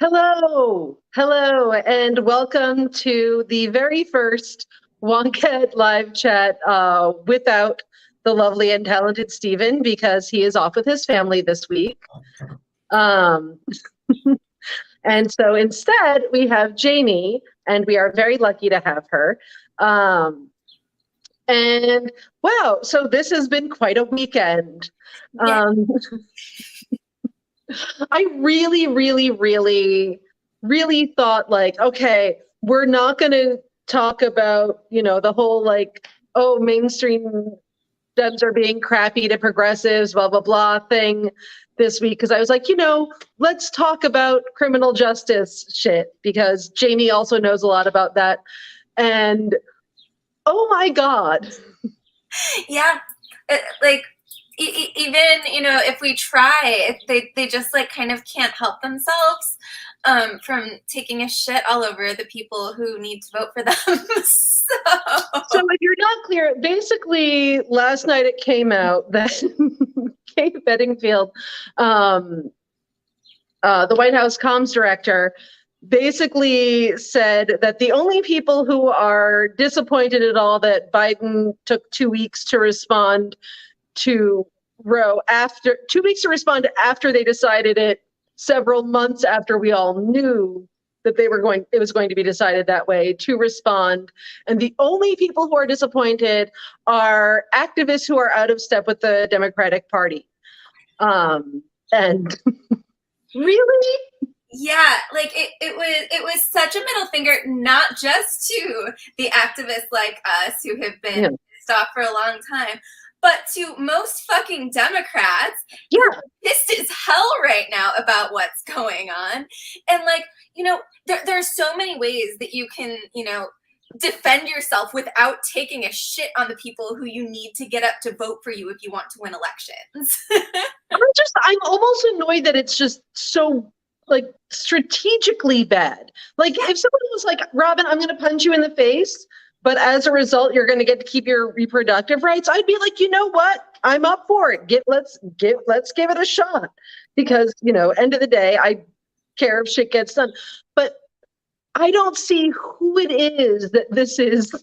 Hello, and welcome to the very first Wonkette live chat without the lovely and talented Stephen because he is off with his family this week. Um, and so instead, we have Jamie, and we are very lucky to have her. And wow, so this has been quite a weekend. Yeah. Um, I really thought like, okay, we're not going to talk about, the whole like, oh, mainstream Dems are being crappy to progressives, blah, blah, blah thing this week. Cause I was like, let's talk about criminal justice shit because Jamie also knows a lot about that. And oh my God. Yeah. Like, even, if we try, they just like kind of can't help themselves from taking a shit all over the people who need to vote for them. So if you're not clear, basically last night it came out that Kate Bedingfield, the White House comms director, basically said that the only people who are disappointed at all that Biden took 2 weeks to respond to Roe after 2 weeks to respond after they decided it, several months after we all knew that it was going to be decided that way, to respond. And the only people who are disappointed are activists who are out of step with the Democratic Party. And really? Yeah, like it was such a middle finger, not just to the activists like us who have been pissed off for a long time, but to most fucking Democrats who are pissed as hell right now about what's going on. And like, there's so many ways that you can, defend yourself without taking a shit on the people who you need to get up to vote for you if you want to win elections. I'm almost annoyed that it's just so like strategically bad. Like if someone was like, Robyn, I'm going to punch you in the face, but as a result, you're going to get to keep your reproductive rights. I'd be like, you know what? I'm up for it. Let's give it a shot because, end of the day, I care if shit gets done. But I don't see who it is that this is.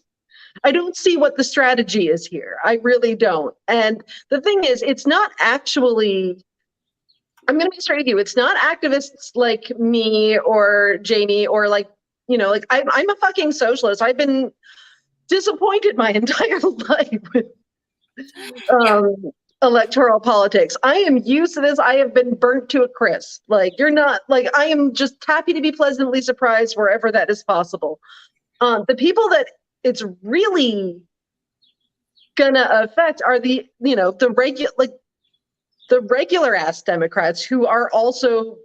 I don't see what the strategy is here. I really don't. And the thing is, it's not actually, I'm going to be straight with you. It's not activists like me or Jamie or like, like I'm a fucking socialist. I've been disappointed my entire life with electoral politics. I am used to this. I have been burnt to a crisp. Like you're not like, I am just happy to be pleasantly surprised wherever that is possible. The people that it's really gonna affect are the, the regular ass Democrats who are also,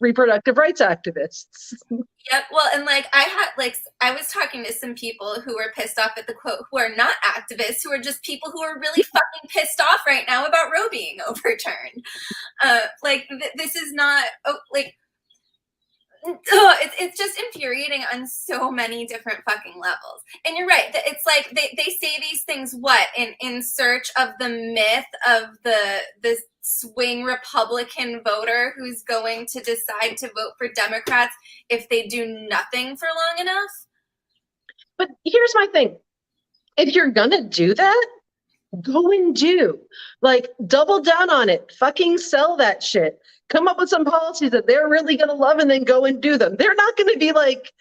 reproductive rights activists. Yep. Well, and like I was talking to some people who were pissed off at the quote, who are not activists, who are just people who are really fucking pissed off right now about Roe being overturned. This is not it's just infuriating on so many different fucking levels. And you're right. It's like they say these things in search of the myth of the swing Republican voter who's going to decide to vote for Democrats if they do nothing for long enough. But here's my thing. If you're gonna do that, go and do. Like, double down on it. Fucking sell that shit. Come up with some policies that they're really going to love and then go and do them. They're not going to be like,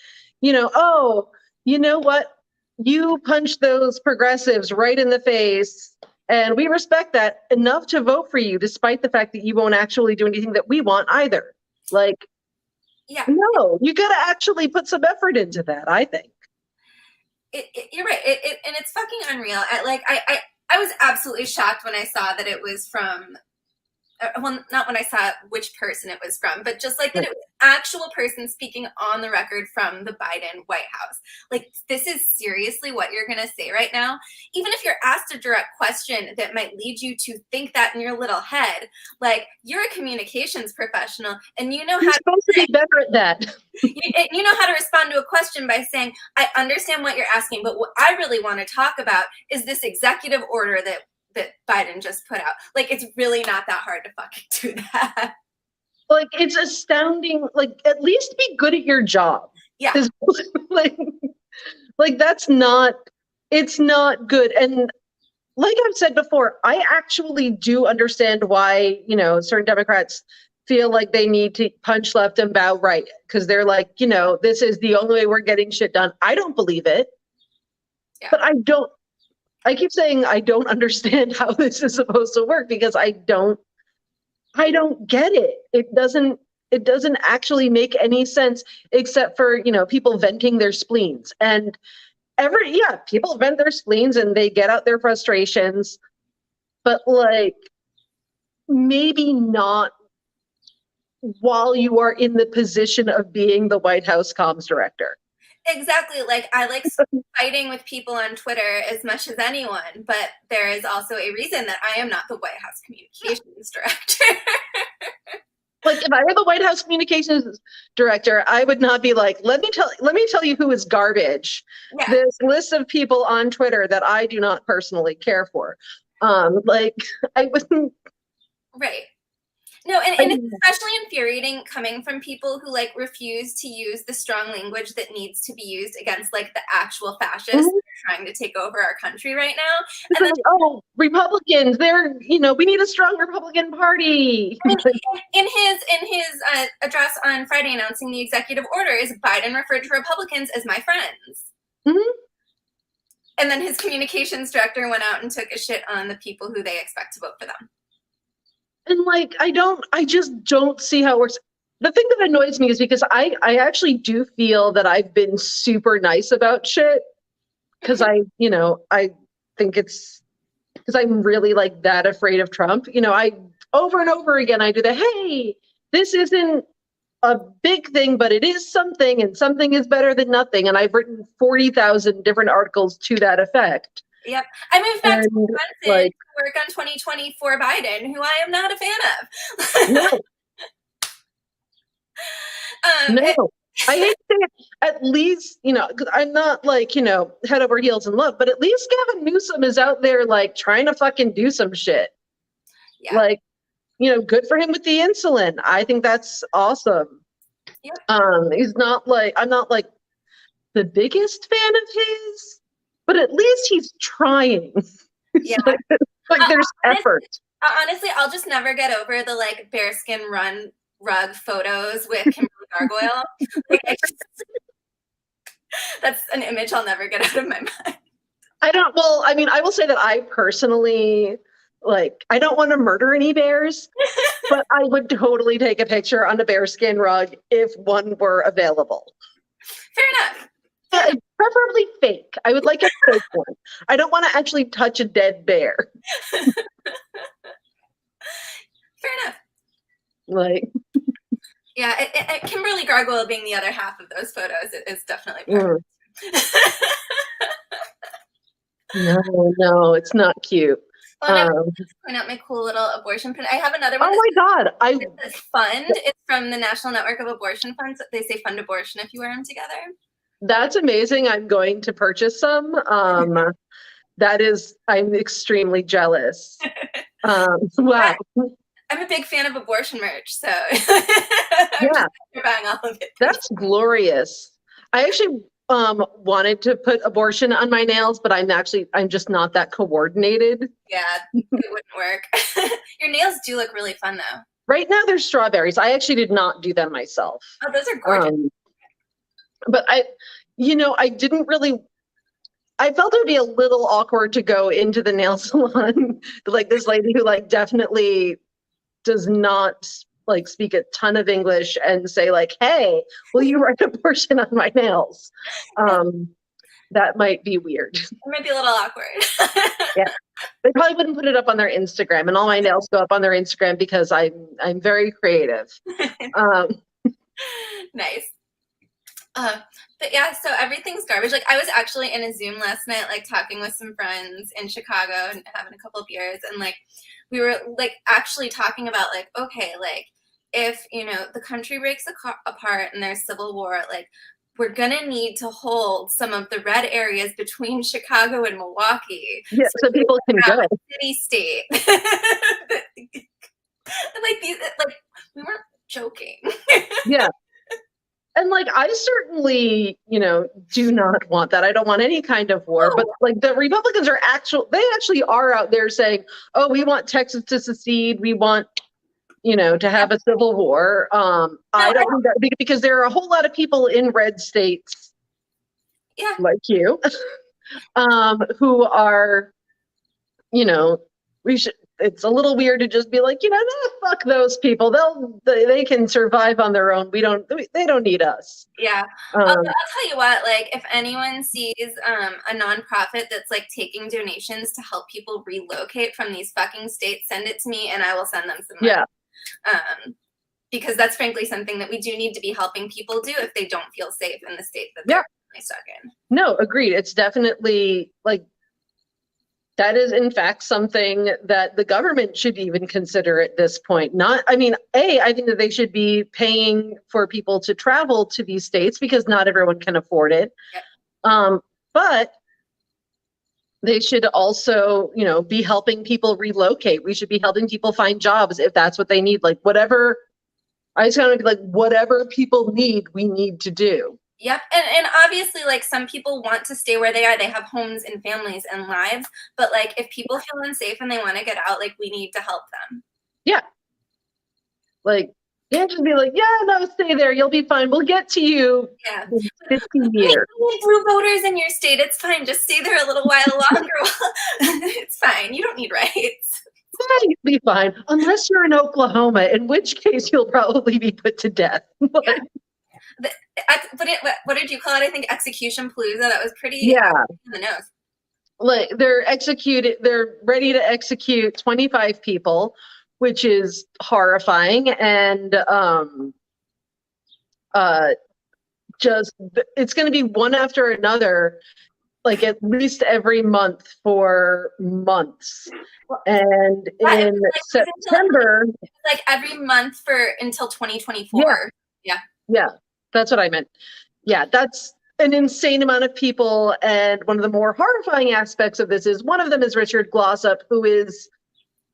oh, you know what? You punched those progressives right in the face. And we respect that enough to vote for you, despite the fact that you won't actually do anything that we want either. Like, no, you got to actually put some effort into that, I think. You're right. And it's fucking unreal. I was absolutely shocked when I saw that it was from, well, not when I saw which person it was from, but just like that it was an actual person speaking on the record from the Biden White House. Like, this is seriously what you're going to say right now? Even if you're asked a direct question that might lead you to think that in your little head, like, you're a communications professional and you know how to be better at that. You know how to respond to a question by saying, I understand what you're asking, but what I really want to talk about is this executive order that Biden just put out. Like, it's really not that hard to fucking do that. Like, it's astounding. Like, at least be good at your job. Yeah. Like that's not, it's not good. And like I've said before, I actually do understand why, certain Democrats feel like they need to punch left and bow right, because they're like, this is the only way we're getting shit done. I don't believe it. Yeah. But I keep saying I don't understand how this is supposed to work, because I don't get it. It doesn't actually make any sense, except for, people venting their spleens. And people vent their spleens and they get out their frustrations, but like, maybe not while you are in the position of being the White House comms director. Exactly. Like, I like fighting with people on Twitter as much as anyone, but there is also a reason that I am not the White House communications director. Like, if I were the White House communications director, I would not be like, let me tell you who is garbage. Yeah. This list of people on Twitter that I do not personally care for. Like, I wouldn't. Right. No, and it's especially infuriating coming from people who like refuse to use the strong language that needs to be used against like the actual fascists who are trying to take over our country right now. And then, Republicans, we need a strong Republican Party. I mean, in his address on Friday announcing the executive orders, Biden referred to Republicans as my friends. Mm-hmm. And then his communications director went out and took a shit on the people who they expect to vote for them. And like, I just don't see how it works. The thing that annoys me is because I actually do feel that I've been super nice about shit, because I think it's because I'm really like that afraid of Trump. I over and over again, I do the, hey, this isn't a big thing, but it is something, and something is better than nothing. And I've written 40,000 different articles to that effect. Yep. I moved back to Wisconsin to work on 2020 for Biden, who I am not a fan of. No. I hate to say it, at least, because I'm not like, head over heels in love, but at least Gavin Newsom is out there like trying to fucking do some shit. Yeah. Like, good for him with the insulin. I think that's awesome. Yep. He's not like, I'm not like the biggest fan of his, but at least he's trying. Yeah. like there's effort. Honestly, I'll just never get over the like bearskin rug photos with Kimberly Gargoyle. Like, that's an image I'll never get out of my mind. I will say that I personally, like, I don't want to murder any bears, but I would totally take a picture on a bearskin rug if one were available. Fair enough. Yeah, preferably fake. I would like a fake one. I don't want to actually touch a dead bear. Fair enough. Like, yeah, Kimberly Gargoyle being the other half of those photos is definitely perfect. No, it's not cute. Well, just point out my cool little abortion print. I have another one. Oh my God! It's Fund. It's from the National Network of Abortion Funds. They say fund abortion if you wear them together. That's amazing. I'm going to purchase some. I'm extremely jealous. Wow. I'm a big fan of abortion merch, so yeah, buying all of it. That's glorious. I actually wanted to put abortion on my nails, but I'm just not that coordinated. Yeah, it wouldn't work. Your nails do look really fun though. Right now they're strawberries. I actually did not do them myself. Oh, those are gorgeous. But I didn't really, I felt it would be a little awkward to go into the nail salon, like this lady who like definitely does not like speak a ton of English and say like, hey, will you write abortion on my nails? That might be weird. It might be a little awkward. Yeah. They probably wouldn't put it up on their Instagram, and all my nails go up on their Instagram because I'm very creative. Nice. But yeah, so everything's garbage. Like, I was actually in a Zoom last night, like talking with some friends in Chicago and having a couple of beers, and like we were like actually talking about like, okay, like if the country breaks apart and there's civil war, like we're gonna need to hold some of the red areas between Chicago and Milwaukee, so people can go city state. Like these, like we weren't joking. Yeah. And like, I certainly, do not want that. I don't want any kind of war, but like the Republicans they actually are out there saying, oh, we want Texas to secede. We want, to have a civil war. I don't think that, because there are a whole lot of people in red states like you, who are, it's a little weird to just be like, no, fuck those people. They can survive on their own. They don't need us. Yeah. I'll tell you what, like, if anyone sees a nonprofit that's like taking donations to help people relocate from these fucking states, send it to me and I will send them some money. Yeah. Because that's frankly something that we do need to be helping people do if they don't feel safe in the state that they're stuck in. No, agreed. It's definitely like, that is, in fact, something that the government should even consider at this point. I think that they should be paying for people to travel to these states because not everyone can afford it. Yep. But they should also, be helping people relocate. We should be helping people find jobs if that's what they need. Like whatever, I just kind of like whatever people need, we need to do. Yep. And obviously, like, some people want to stay where they are. They have homes and families and lives. But like, if people feel unsafe and they want to get out, like, we need to help them. Yeah. Like, you can't just be like, yeah, no, stay there. You'll be fine. We'll get to you. Yeah. In 15 years. You need blue voters in your state. It's fine. Just stay there a little while longer. It's fine. You don't need rights. Yeah, you'll be fine. Unless you're in Oklahoma, in which case you'll probably be put to death. Yeah. What did you call it? I think execution palooza. That was pretty in the nose. Like they're ready to execute 25 people, which is horrifying. And it's going to be one after another, like at least every month for months. And in September, like every month until 2024. Yeah. That's what I meant. Yeah, that's an insane amount of people. And one of the more horrifying aspects of this is one of them is Richard Glossop, who is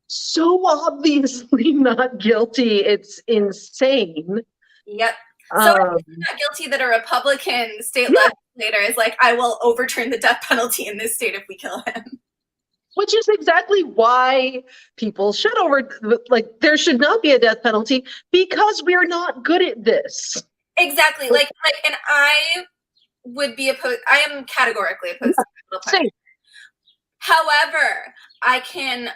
so obviously not guilty. It's insane. Yep. So it's not guilty that a Republican state legislator is like, I will overturn the death penalty in this state if we kill him. Which is exactly why people should there should not be a death penalty, because we're not good at this. Exactly. Like, and I would be opposed. I am categorically opposed to capital punishment. However, I can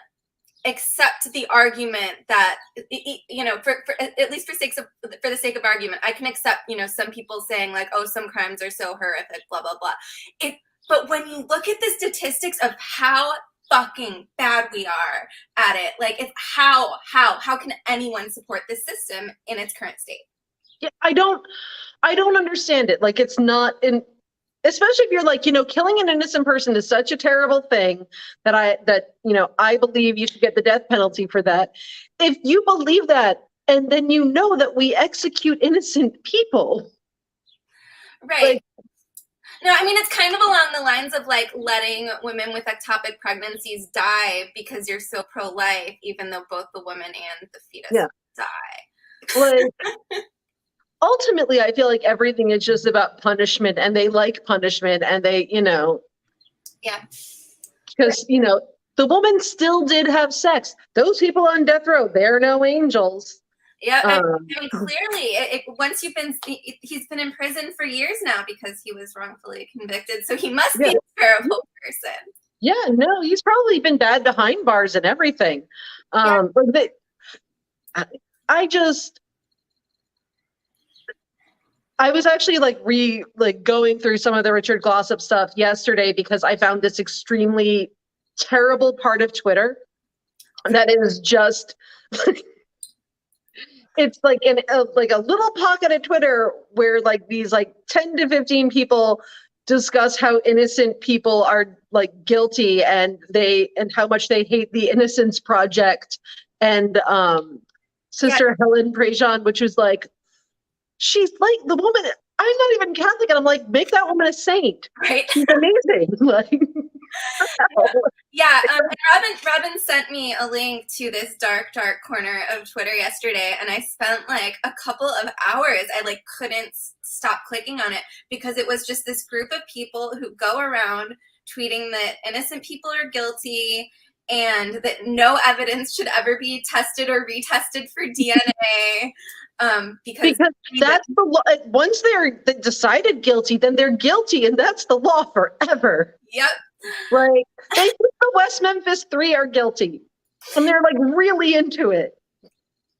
accept the argument that, for at least for the sake of argument, I can accept, some people saying like, oh, some crimes are so horrific, blah, blah, blah. But when you look at the statistics of how fucking bad we are at it, like, it's how can anyone support this system in its current state? Yeah, I don't understand it. Like, it's not especially if you're like, killing an innocent person is such a terrible thing that I believe you should get the death penalty for that. If you believe that, and then that we execute innocent people. Right. Like, no, I mean, it's kind of along the lines of like letting women with ectopic pregnancies die because you're so pro-life, even though both the woman and the fetus die. Like, ultimately, I feel like everything is just about punishment, and they like punishment, and they, yeah, because, the woman still did have sex. Those people on death row, they're no angels. Yeah, I mean, clearly, once he's been in prison for years now because he was wrongfully convicted, so he must be a terrible person. Yeah, no, he's probably been bad behind bars and everything. But I was actually going through some of the Richard Glossop stuff yesterday because I found this extremely terrible part of Twitter that is just it's like a little pocket of Twitter where like these 10 to 15 people discuss how innocent people are guilty and how much they hate the Innocence Project and Sister Helen Prejean, which was like, she's like the woman. I'm not even Catholic, and I'm like, make that woman a saint. Right? She's amazing. Yeah, and Robyn sent me a link to this dark corner of Twitter yesterday, and I spent like a couple of hours. I like couldn't stop clicking on it because it was just this group of people who go around tweeting that innocent people are guilty and that no evidence should ever be tested or retested for DNA. Because that's the law. Once they're decided guilty, then they're guilty, and that's the law forever. Yep. Like, they think the West Memphis 3 are guilty, and they're like really into it.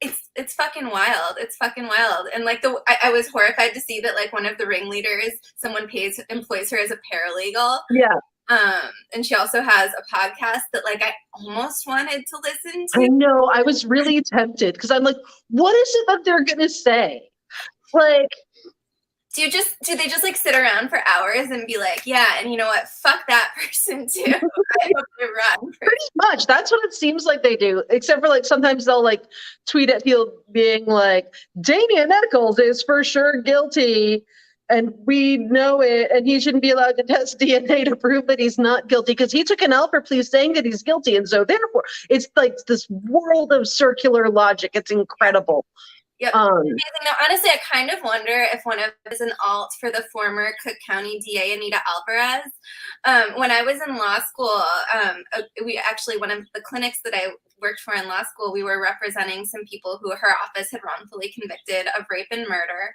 It's fucking wild. It's fucking wild. And like I was horrified to see that like one of the ringleaders, someone employs her as a paralegal. Yeah. And she also has a podcast that like I almost wanted to listen to. I know. I was really tempted because I'm like, what is it that they're gonna say? Like, do they just like sit around for hours and be like, yeah, and you know what? Fuck that person too. I hope they run. Pretty much. That's what it seems like they do. Except for like sometimes they'll like tweet at people being like, Damian Eccles is for sure guilty. And we know it, and he shouldn't be allowed to test DNA to prove that he's not guilty because he took an L for plea saying that he's guilty. And so therefore, it's like this world of circular logic. It's incredible. Yep. Amazing. Now, honestly, I kind of wonder if one of us is an alt for the former Cook County DA, Anita Alvarez. When I was in law school, we actually, one of the clinics that I worked for in law school, we were representing some people who her office had wrongfully convicted of rape and murder.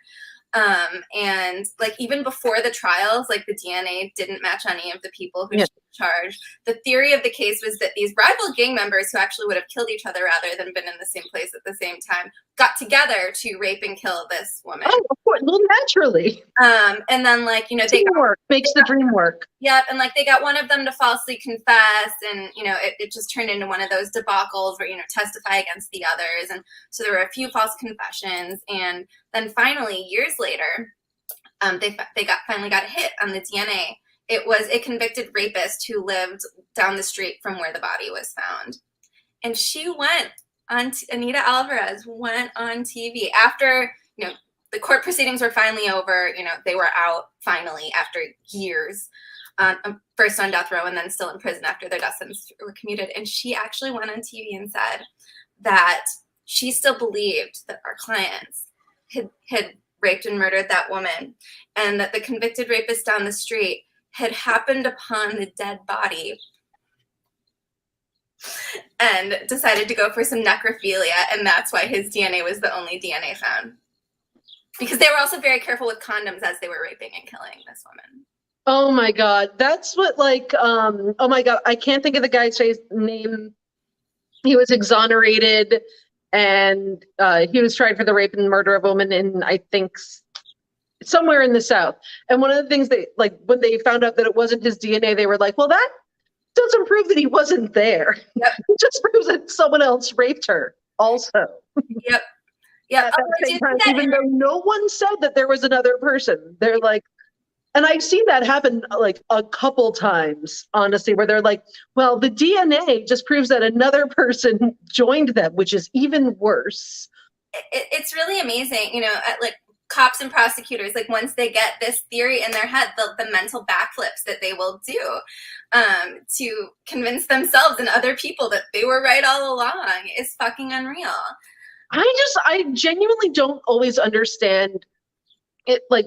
And like even before the trials, like the DNA didn't match any of the people who charged. The theory of the case was that these rival gang members who actually would have killed each other rather than been in the same place at the same time got together to rape and kill this woman. Oh, of course. Well, naturally. And then like, you know, teamwork makes the dream work. Yep. And like they got one of them to falsely confess, and you know, it just turned into one of those debacles where, you know, testify against the others. And so there were a few false confessions, and then finally years later, they finally got a hit on the DNA. It was a convicted rapist who lived down the street from where the body was found. And she went on, Anita Alvarez went on TV after, you know, the court proceedings were finally over. You know, they were out finally after years, first on death row and then still in prison after their death sentences were commuted. And she actually went on TV and said that she still believed that our clients had raped and murdered that woman, and that the convicted rapist down the street had happened upon the dead body and decided to go for some necrophilia, and that's why his DNA was the only DNA found. Because they were also very careful with condoms as they were raping and killing this woman. Oh my God. That's what like, oh my God, I can't think of the guy's name. He was exonerated, and he was tried for the rape and murder of a woman in, I think, somewhere in the South. And one of the things they, like, when they found out that it wasn't his DNA, they were like, well, that doesn't prove that he wasn't there. Yep. It just proves that someone else raped her also. Yep. Yeah. Even though no one said that there was another person, they're like, and I've seen that happen like a couple times, honestly, where they're like, well, the DNA just proves that another person joined them, which is even worse. It's really amazing, you know, like cops and prosecutors, like once they get this theory in their head, the mental backflips that they will do to convince themselves and other people that they were right all along is fucking unreal. I genuinely don't always understand it, like,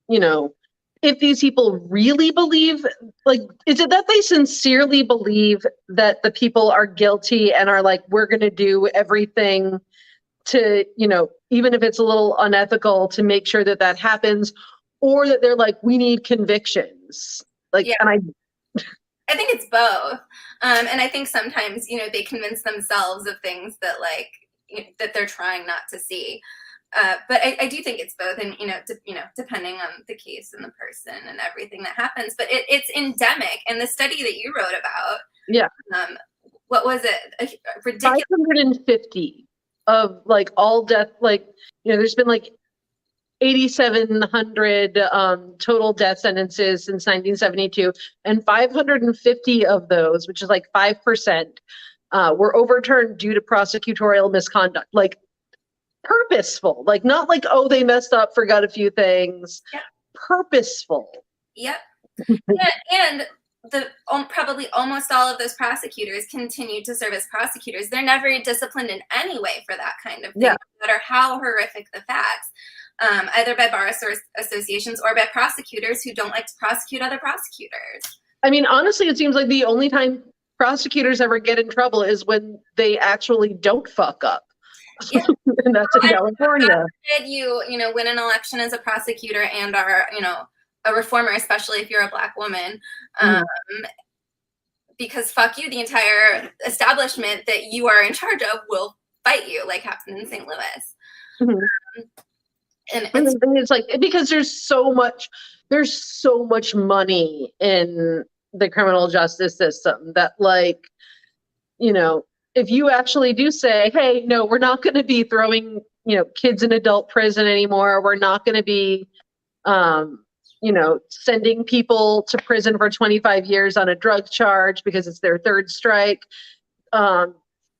you know, if these people really believe, like, is it that they sincerely believe that the people are guilty and are like, we're going to do everything to, you know, even if it's a little unethical, to make sure that that happens, or that they're like, we need convictions? Like, yeah. And I think it's both. And I think sometimes, you know, they convince themselves of things that like, that they're trying not to see. But I do think it's both, and depending on the case and the person and everything that happens. But it's endemic. And the study that you wrote about, yeah, what was it? Ridiculous. 550 of like all death, like, you know, there's been like 8,700 total death sentences since 1972, and 550 of those, which is like 5%, were overturned due to prosecutorial misconduct. Like, purposeful, like not like, oh, they messed up, forgot a few things. Yep. Purposeful. Yep. Yeah, and probably almost all of those prosecutors continue to serve as prosecutors. They're never disciplined in any way for that kind of thing, no matter how horrific the facts, either by bar associations or by prosecutors who don't like to prosecute other prosecutors. I mean, honestly, it seems like the only time prosecutors ever get in trouble is when they actually don't fuck up. Yeah. And that's in California. You win an election as a prosecutor and are, a reformer, especially if you're a Black woman, because fuck you, the entire establishment that you are in charge of will fight you, like happened in St. Louis. And it's like, because there's so much money in the criminal justice system that, like, if you actually do say, hey, no, we're not going to be throwing, kids in adult prison anymore. We're not going to be, sending people to prison for 25 years on a drug charge because it's their third strike.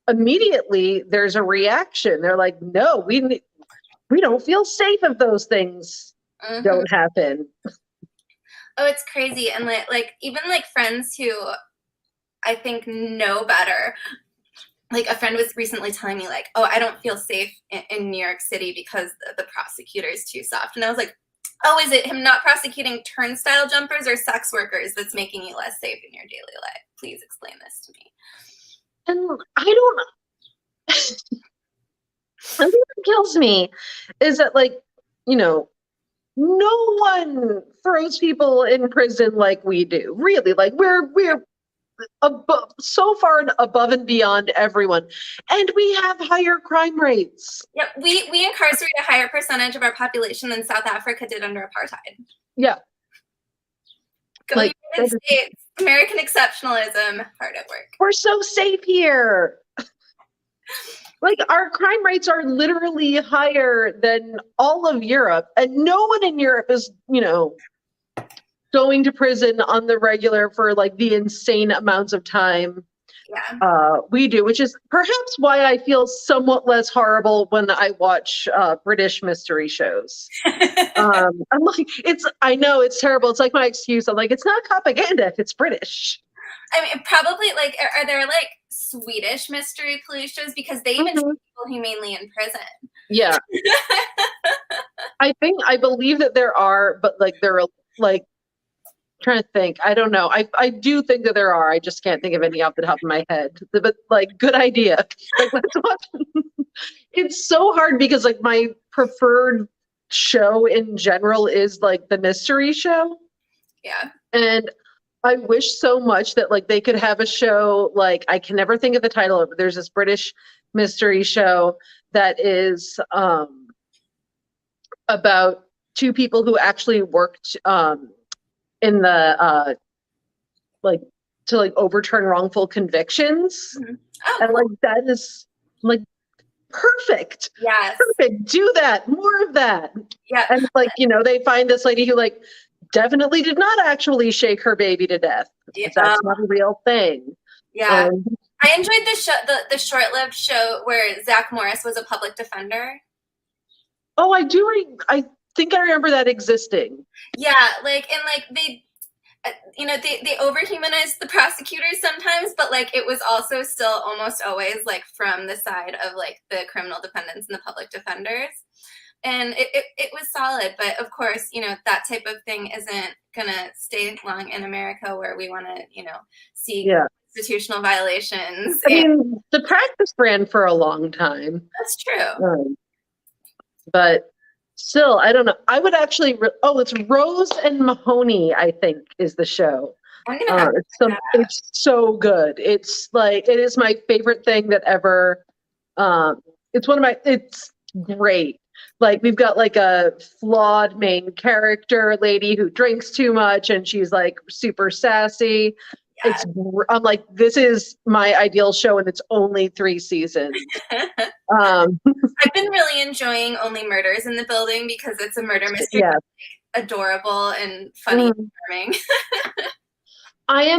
Immediately there's a reaction. They're like, no, we don't feel safe if those things don't happen. Oh, it's crazy. And like even like friends who I think know better. Like a friend was recently telling me like, oh, I don't feel safe in New York City because the prosecutor is too soft. And I was like, oh, is it him not prosecuting turnstile jumpers or sex workers that's making you less safe in your daily life? Please explain this to me. And I don't know. One thing that kills me is that, like, no one throws people in prison like we do. Really, like we're so far above and beyond everyone, and we have higher crime rates. Yeah, we incarcerate a higher percentage of our population than South Africa did under apartheid. Yeah. Go like, United States, American exceptionalism, hard at work. We're so safe here. Like, our crime rates are literally higher than all of Europe, and no one in Europe is, going to prison on the regular for like the insane amounts of time we do, which is perhaps why I feel somewhat less horrible when I watch British mystery shows. I'm like, I know it's terrible. It's like my excuse. I'm like, it's not propaganda if it's British. I mean, probably like, are there like Swedish mystery police shows? Because they even treat people humanely in prison. Yeah. I believe that there are, but like there are like, trying to think. I don't know. I do think that there are. I just can't think of any off the top of my head. But like, good idea. Like, let's watch. It's so hard because like my preferred show in general is like the mystery show. Yeah. And I wish so much that like they could have a show, like, I can never think of the title of it. There's this British mystery show that is about two people who actually worked in the to like overturn wrongful convictions. Oh, and like that is like perfect. Yes. Perfect. Do that. More of that. Yeah. And like, they find this lady who like definitely did not actually shake her baby to death. Yeah. That's not a real thing. Yeah. I enjoyed the show, the short-lived show where Zach Morris was a public defender. Oh, I do. I think I remember that existing. Yeah, like, and like they overhumanized the prosecutors sometimes, but like it was also still almost always like from the side of like the criminal defendants and the public defenders, and it was solid. But of course, that type of thing isn't gonna stay long in America, where we want to see constitutional violations. I mean, the practice ran for a long time. That's true. But still, I don't know. I would actually. It's Rose and Mahoney, I think, is the show. It's so good. It's like, it is my favorite thing that ever. It's great. Like, we've got like a flawed main character lady who drinks too much, and she's like super sassy. I'm like, this is my ideal show, and it's only 3 seasons. I've been really enjoying Only Murders in the Building because it's a murder mystery. Yeah. Adorable and funny and charming. I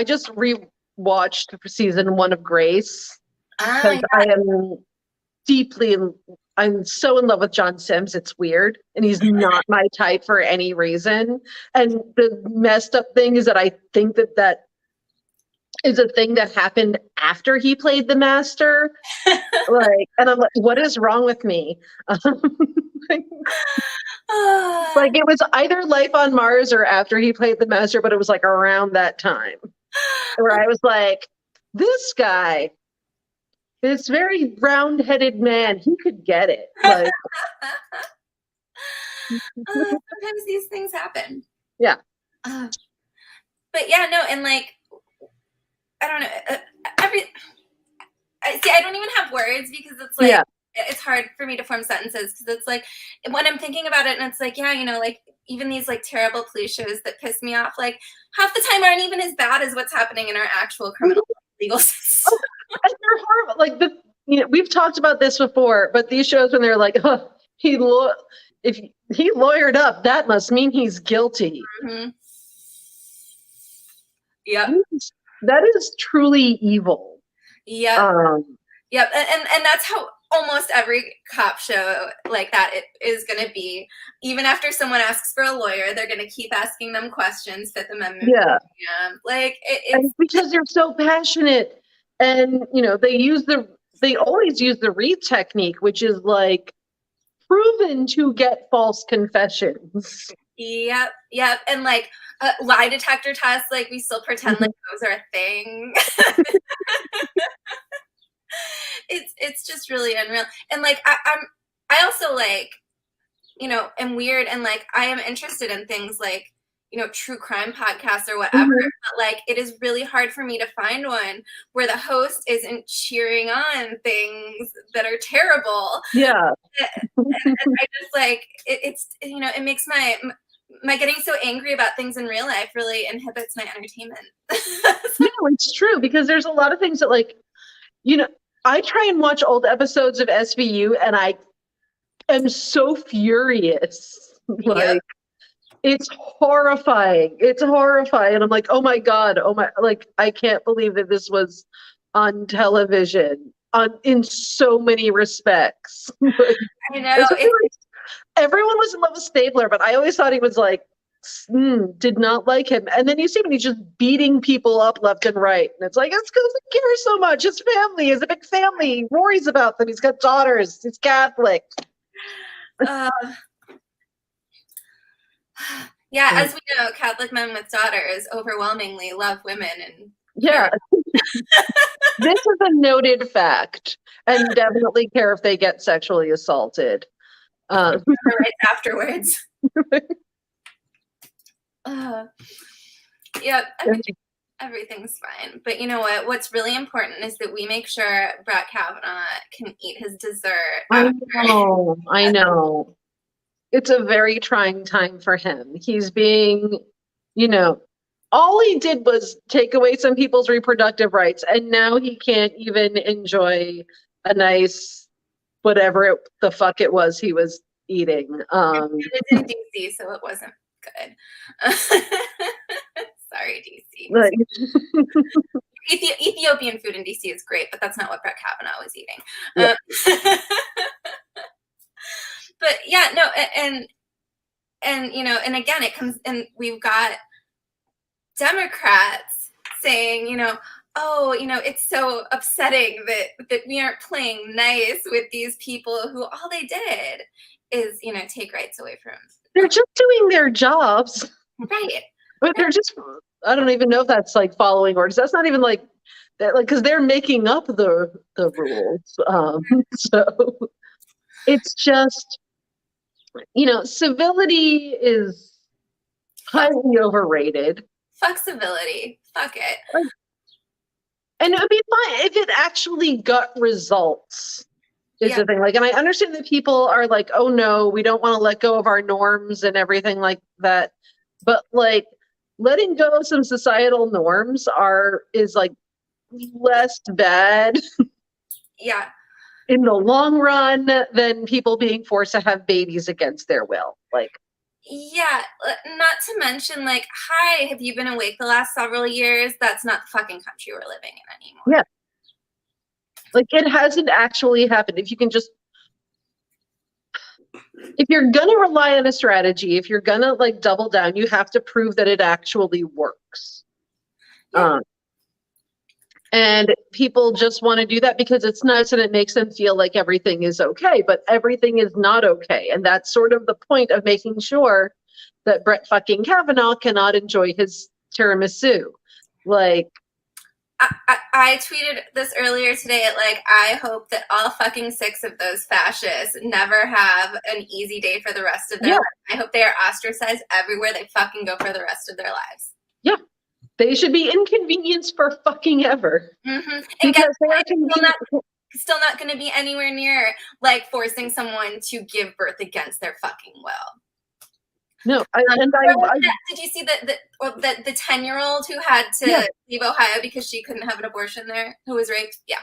just rewatched season 1 of Grace because I am deeply I'm so in love with John Sims. It's weird. And he's not my type for any reason. And the messed up thing is that I think that is a thing that happened after he played the master. Like, and I'm like, what is wrong with me? Like it was either Life on Mars or after he played the master, but it was like around that time where I was like, this guy, this very round-headed man, he could get it. Like, sometimes these things happen. Yeah. But yeah, no, and like, I don't know. I don't even have words because it's like, it's hard for me to form sentences because it's like, when I'm thinking about it and it's like, yeah, you know, like even these like terrible police shows that piss me off, like half the time aren't even as bad as what's happening in our actual criminal legal system. And they're horrible. Like we've talked about this before, but these shows when they're like, oh, if he lawyered up, that must mean he's guilty. Mm-hmm. Yep. That is truly evil. Yeah. Yep. And that's how almost every cop show like that it is going to be. Even after someone asks for a lawyer, they're going to keep asking them questions, Fifth Amendment. Yeah. Like it's because they're so passionate, and you know they always use the Reed technique, which is like proven to get false confessions. Yep. And like lie detector tests, like we still pretend like those are a thing. It's just really unreal. And like I also like, you know, am weird and like I am interested in things like, you know, true crime podcasts or whatever. But like it is really hard for me to find one where the host isn't cheering on things that are terrible. Yeah. And I just like it's you know, it makes my getting so angry about things in real life really inhibits my entertainment. No, it's true because there's a lot of things that like, you know, I try and watch old episodes of SVU and I am so furious. Like it's horrifying. It's horrifying. And I'm like, oh my God, like I can't believe that this was on television in so many respects. Like, I know. Everyone was in love with Stabler, but I always thought he was like, did not like him. And then you see him and he's just beating people up left and right. And it's like, it's because he cares so much. His family is a big family. He worries about them. He's got daughters. He's Catholic. Yeah, as we know, Catholic men with daughters overwhelmingly love women. And yeah. This is a noted fact. And definitely care if they get sexually assaulted. Right afterwards. Yeah, everything's fine. But you know what? What's really important is that we make sure Brett Kavanaugh can eat his dessert. I know. It's a very trying time for him. He's being, you know, all he did was take away some people's reproductive rights, and now he can't even enjoy a nice whatever the fuck it was he was eating. It was in DC, so it wasn't good. Sorry, DC. Like, Ethiopian food in DC is great, but that's not what Brett Kavanaugh was eating. But yeah, no, and you know, and again, it comes, and we've got Democrats saying, you know, oh, you know, it's so upsetting that we aren't playing nice with these people who all they did is, you know, take rights away from. They're just doing their jobs. Right. But they're just, I don't even know if that's like following orders. That's not even like that, like, because they're making up the rules. So it's just, you know, civility is highly overrated. Fuck civility. Fuck it. And it would be fine if it actually got results. Is the thing. Like, and I understand that people are like, oh no, we don't want to let go of our norms and everything like that. But like letting go of some societal norms is like less bad. Yeah. In the long run than people being forced to have babies against their will. Like, yeah, not to mention, like, hi, have you been awake the last several years? That's not the fucking country we're living in anymore. Yeah. Like, it hasn't actually happened. If you can just if you're gonna rely on a strategy, if you're gonna like double down, you have to prove that it actually works. Yeah. And people just want to do that because it's nice and it makes them feel like everything is okay, but everything is not okay. And that's sort of the point of making sure that Brett fucking Kavanaugh cannot enjoy his tiramisu. Like, I tweeted this earlier today at like, I hope that all fucking 6 of those fascists never have an easy day for the rest of their life. I hope they are ostracized everywhere they fucking go for the rest of their lives. Yeah. They should be inconvenienced for fucking ever. Mm-hmm. And guess what? Still not going to be anywhere near like forcing someone to give birth against their fucking will. No, did you see the 10-year-old who had to leave Ohio because she couldn't have an abortion there, who was raped? Yeah.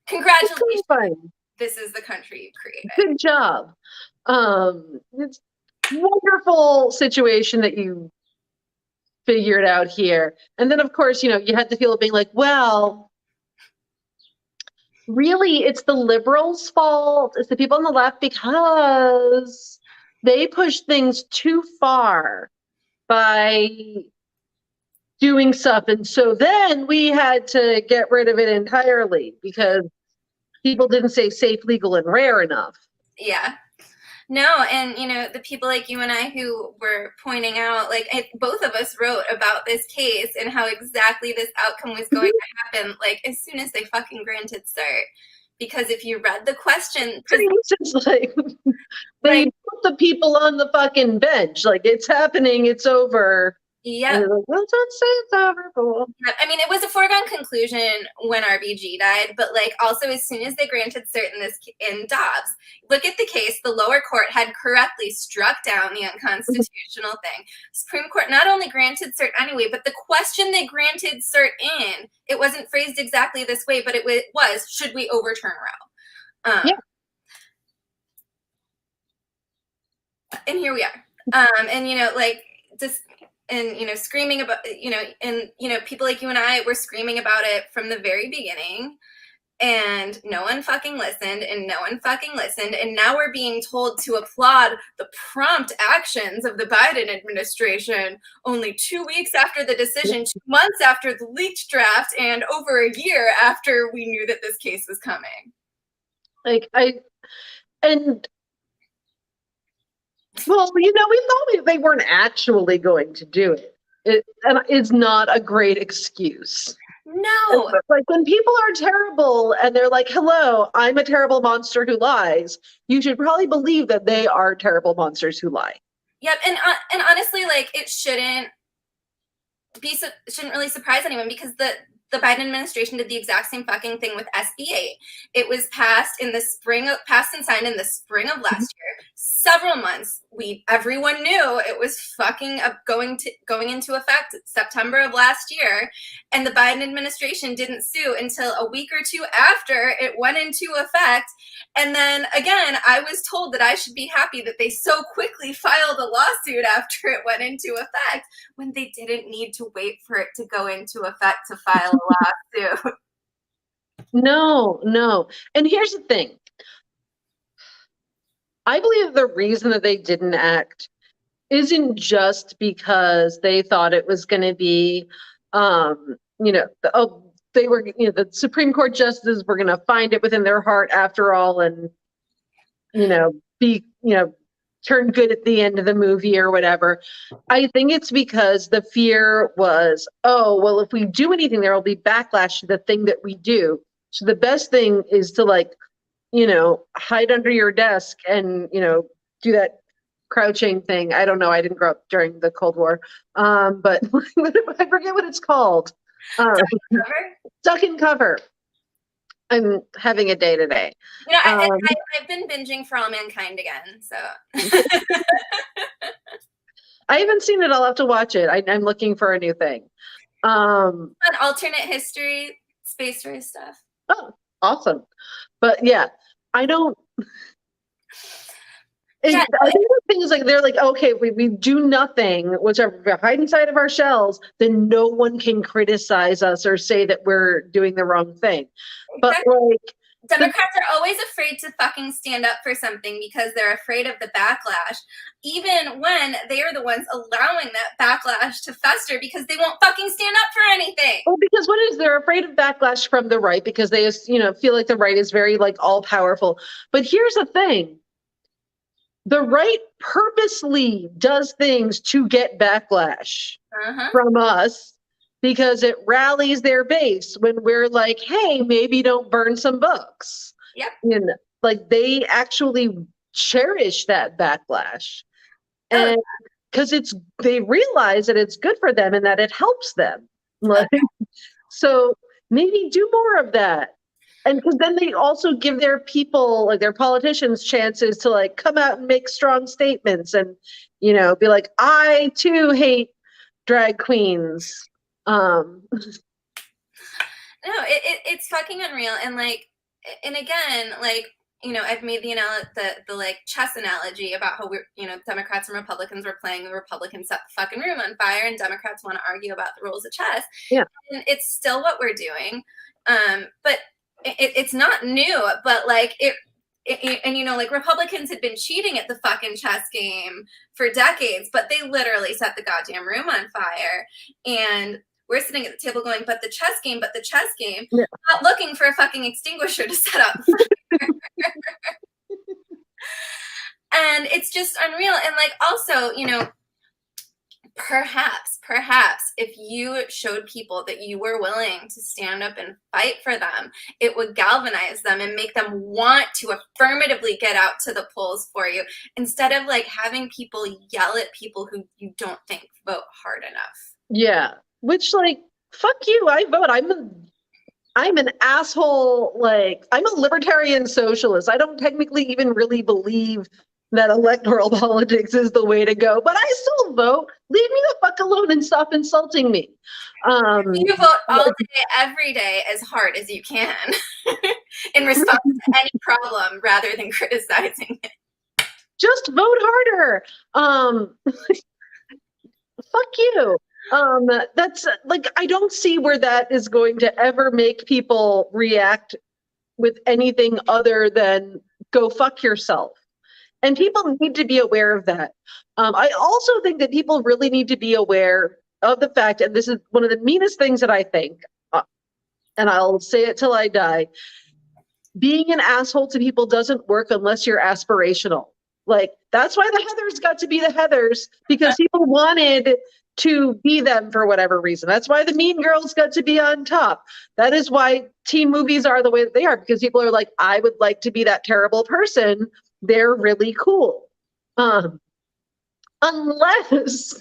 Congratulations. This is the country you created. Good job. It's a wonderful situation that you figured out here. And then, of course, you had to feel it being like, well, really, it's the liberals' fault. It's the people on the left because they push things too far by doing stuff. And so then we had to get rid of it entirely because people didn't say safe, legal, and rare enough. Yeah. No, and the people like you and I who were pointing out, like both of us wrote about this case and how exactly this outcome was going to happen, like as soon as they fucking granted cert. Because if you read the question, it's like they put the people on the fucking bench, like it's happening, it's over. Yeah. Like, well, don't say it's over. But I mean, it was a foregone conclusion when RBG died, but like also as soon as they granted cert in Dobbs, look at the case. The lower court had correctly struck down the unconstitutional thing. Supreme Court not only granted cert anyway, but the question they granted cert in, it wasn't phrased exactly this way, but it was, should we overturn Roe? And here we are. And like just. And, screaming about, and, people like you and I were screaming about it from the very beginning, and no one fucking listened, and no one fucking listened. And now we're being told to applaud the prompt actions of the Biden administration only 2 weeks after the decision, 2 months after the leaked draft, and over a year after we knew that this case was coming. Well, we thought they weren't actually going to do it. And it's not a great excuse. No. Like when people are terrible and they're like, hello, I'm a terrible monster who lies, you should probably believe that they are terrible monsters who lie. Yep. And honestly, like it shouldn't really surprise anyone because the Biden administration did the exact same fucking thing with SB 8. It was passed and signed in the spring of last year. Several months, everyone knew it was fucking going into effect September of last year, and the Biden administration didn't sue until a week or two after it went into effect. And then again, I was told that I should be happy that they so quickly filed a lawsuit after it went into effect when they didn't need to wait for it to go into effect to file a lawsuit. No. And here's the thing. I believe the reason that they didn't act isn't just because they thought it was going to be, they were, the Supreme Court justices were going to find it within their heart after all and, turn good at the end of the movie or whatever. I think it's because the fear was, oh, well, if we do anything, there will be backlash to the thing that we do. So the best thing is to hide under your desk and, do that crouching thing. I don't know. I didn't grow up during the Cold War. But I forget what it's called. Duck and cover. I'm having a day today. I've been binging For All Mankind again. So I haven't seen it. I'll have to watch it. I'm looking for a new thing. An alternate history, space race stuff. Oh, awesome. But yeah, I don't. I think the thing is they're like, okay, we do nothing, whichever we're hiding inside of our shells, then no one can criticize us or say that we're doing the wrong thing. But Democrats are always afraid to fucking stand up for something because they're afraid of the backlash, even when they are the ones allowing that backlash to fester because they won't fucking stand up for anything. Well, because what is, they're afraid of backlash from the right because they, feel like the right is very like all powerful. But here's the thing. The right purposely does things to get backlash from us because it rallies their base when we're like, hey, maybe don't burn some books. Yep. Like they actually cherish that backlash. And because they realize that it's good for them and that it helps them. Like, so maybe do more of that. And because then they also give their people, like their politicians, chances to like come out and make strong statements and, be like, I too hate drag queens. No, it's fucking unreal. And like, and again, like, I've made the like chess analogy about how we're, Democrats and Republicans were playing, the Republicans set the fucking room on fire and Democrats want to argue about the rules of chess. Yeah. And it's still what we're doing. But it's not new, but like like Republicans had been cheating at the fucking chess game for decades, but they literally set the goddamn room on fire. And we're sitting at the table going, but the chess game, yeah. Not looking for a fucking extinguisher to set up. And it's just unreal. And like, also, perhaps if you showed people that you were willing to stand up and fight for them, it would galvanize them and make them want to affirmatively get out to the polls for you, instead of like having people yell at people who you don't think vote hard enough. Yeah. Which, like, fuck you, I vote. I'm an asshole. Like, I'm a libertarian socialist. I don't technically even really believe that electoral politics is the way to go, but I still vote. Leave me the fuck alone and stop insulting me. You vote all day, every day, as hard as you can in response to any problem rather than criticizing it. Just vote harder. Fuck you. That's like, I don't see where that is going to ever make people react with anything other than go fuck yourself. And people need to be aware of that. I also think that people really need to be aware of the fact, and this is one of the meanest things that I think, and I'll say it till I die, being an asshole to people doesn't work unless you're aspirational. Like, that's why the Heathers got to be the Heathers, because people wanted to be them for whatever reason. That's why the Mean Girls got to be on top. That is why teen movies are the way that they are, because people are like, I would like to be that terrible person. They're really cool. Unless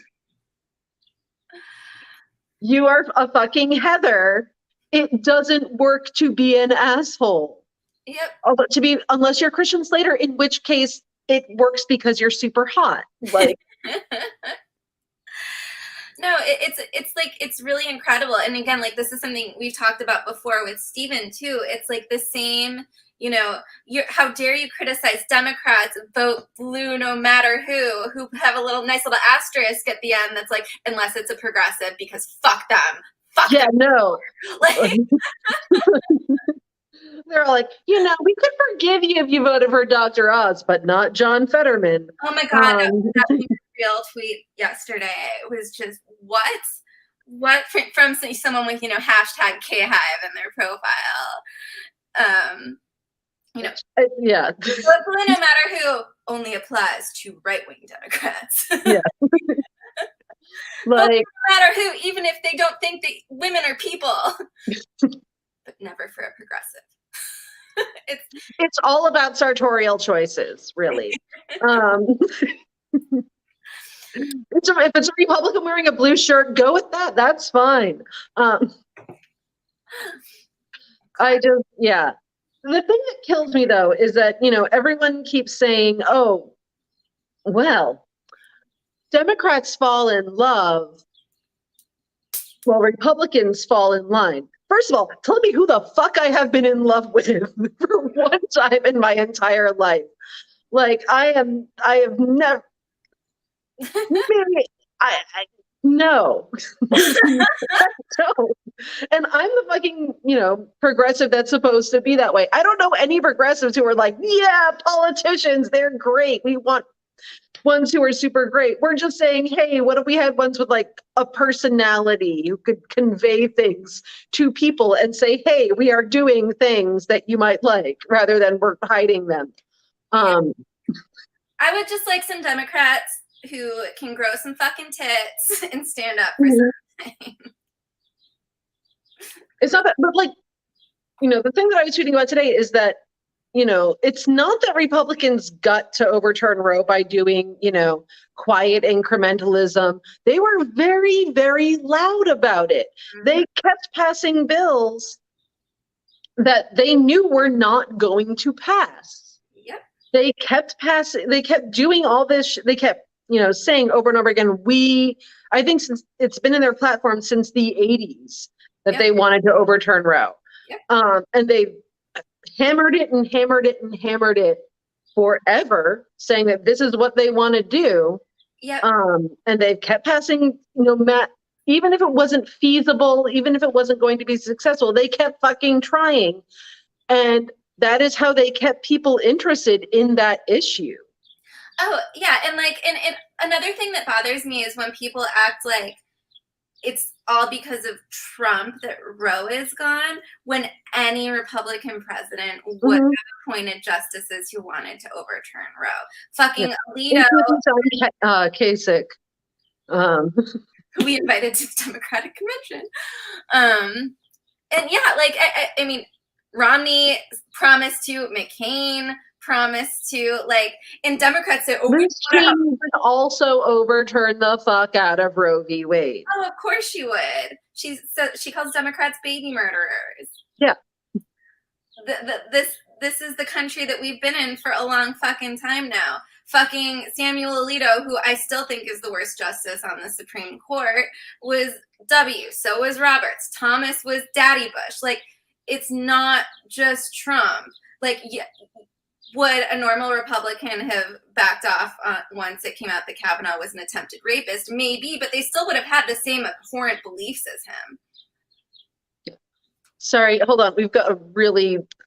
you are a fucking Heather, it doesn't work to be an asshole. Yep. Unless you're Christian Slater, in which case it works because you're super hot. Like, no, it's like, it's really incredible. And again, like, this is something we've talked about before with Steven too. It's like the same, how dare you criticize Democrats, vote blue no matter who have a nice little asterisk at the end that's like, unless it's a progressive, because fuck them. Fuck yeah, them. No. Like, they're all like, we could forgive you if you voted for Dr. Oz, but not John Fetterman. Oh my God, that real tweet yesterday was just, what from someone with, hashtag K-Hive in their profile. Yeah. But blue no matter who only applies to right-wing Democrats. Yeah. Like, no matter who, even if they don't think that women are people, but never for a progressive. It's all about sartorial choices, really. If it's a Republican wearing a blue shirt, go with that. That's fine. Yeah. The thing that kills me, though, is that, everyone keeps saying, oh, well, Democrats fall in love while Republicans fall in line. First of all, tell me who the fuck I have been in love with for one time in my entire life. Like, I have never, maybe No. No. And I'm the fucking, progressive that's supposed to be that way. I don't know any progressives who are like, yeah, politicians, they're great. We want ones who are super great. We're just saying, hey, what if we had ones with like a personality who could convey things to people and say, hey, we are doing things that you might like, rather than we're hiding them. I would just like some Democrats who can grow some fucking tits and stand up for something. It's not that, but like, the thing that I was tweeting about today is that, it's not that Republicans got to overturn Roe by doing, quiet incrementalism. They were very, very loud about it. Mm-hmm. They kept passing bills that they knew were not going to pass. Yep. They kept doing all this. They kept, saying over and over again, I think since it's been in their platform since the 80s that they wanted to overturn Roe. Yep. And they hammered it and hammered it and hammered it forever, saying that this is what they want to do. Yep. And they've kept passing, even if it wasn't feasible, even if it wasn't going to be successful, they kept fucking trying. And that is how they kept people interested in that issue. Oh, yeah. And another thing that bothers me is when people act like it's all because of Trump that Roe is gone, when any Republican president would have appointed justices who wanted to overturn Roe. Fucking Alito. Kasich. Who we invited to the Democratic Convention. And yeah, I mean, Romney promised to, McCain promised to, and Democrats say, also overturn the fuck out of Roe v. Wade. Oh, of course she would. She calls Democrats baby murderers. Yeah. This is the country that we've been in for a long fucking time now. Fucking Samuel Alito, who I still think is the worst justice on the Supreme Court, was W. So was Roberts. Thomas was Daddy Bush. It's not just Trump. Would a normal Republican have backed off once it came out that Kavanaugh was an attempted rapist? Maybe, but they still would have had the same abhorrent beliefs as him. Sorry, hold on. We've got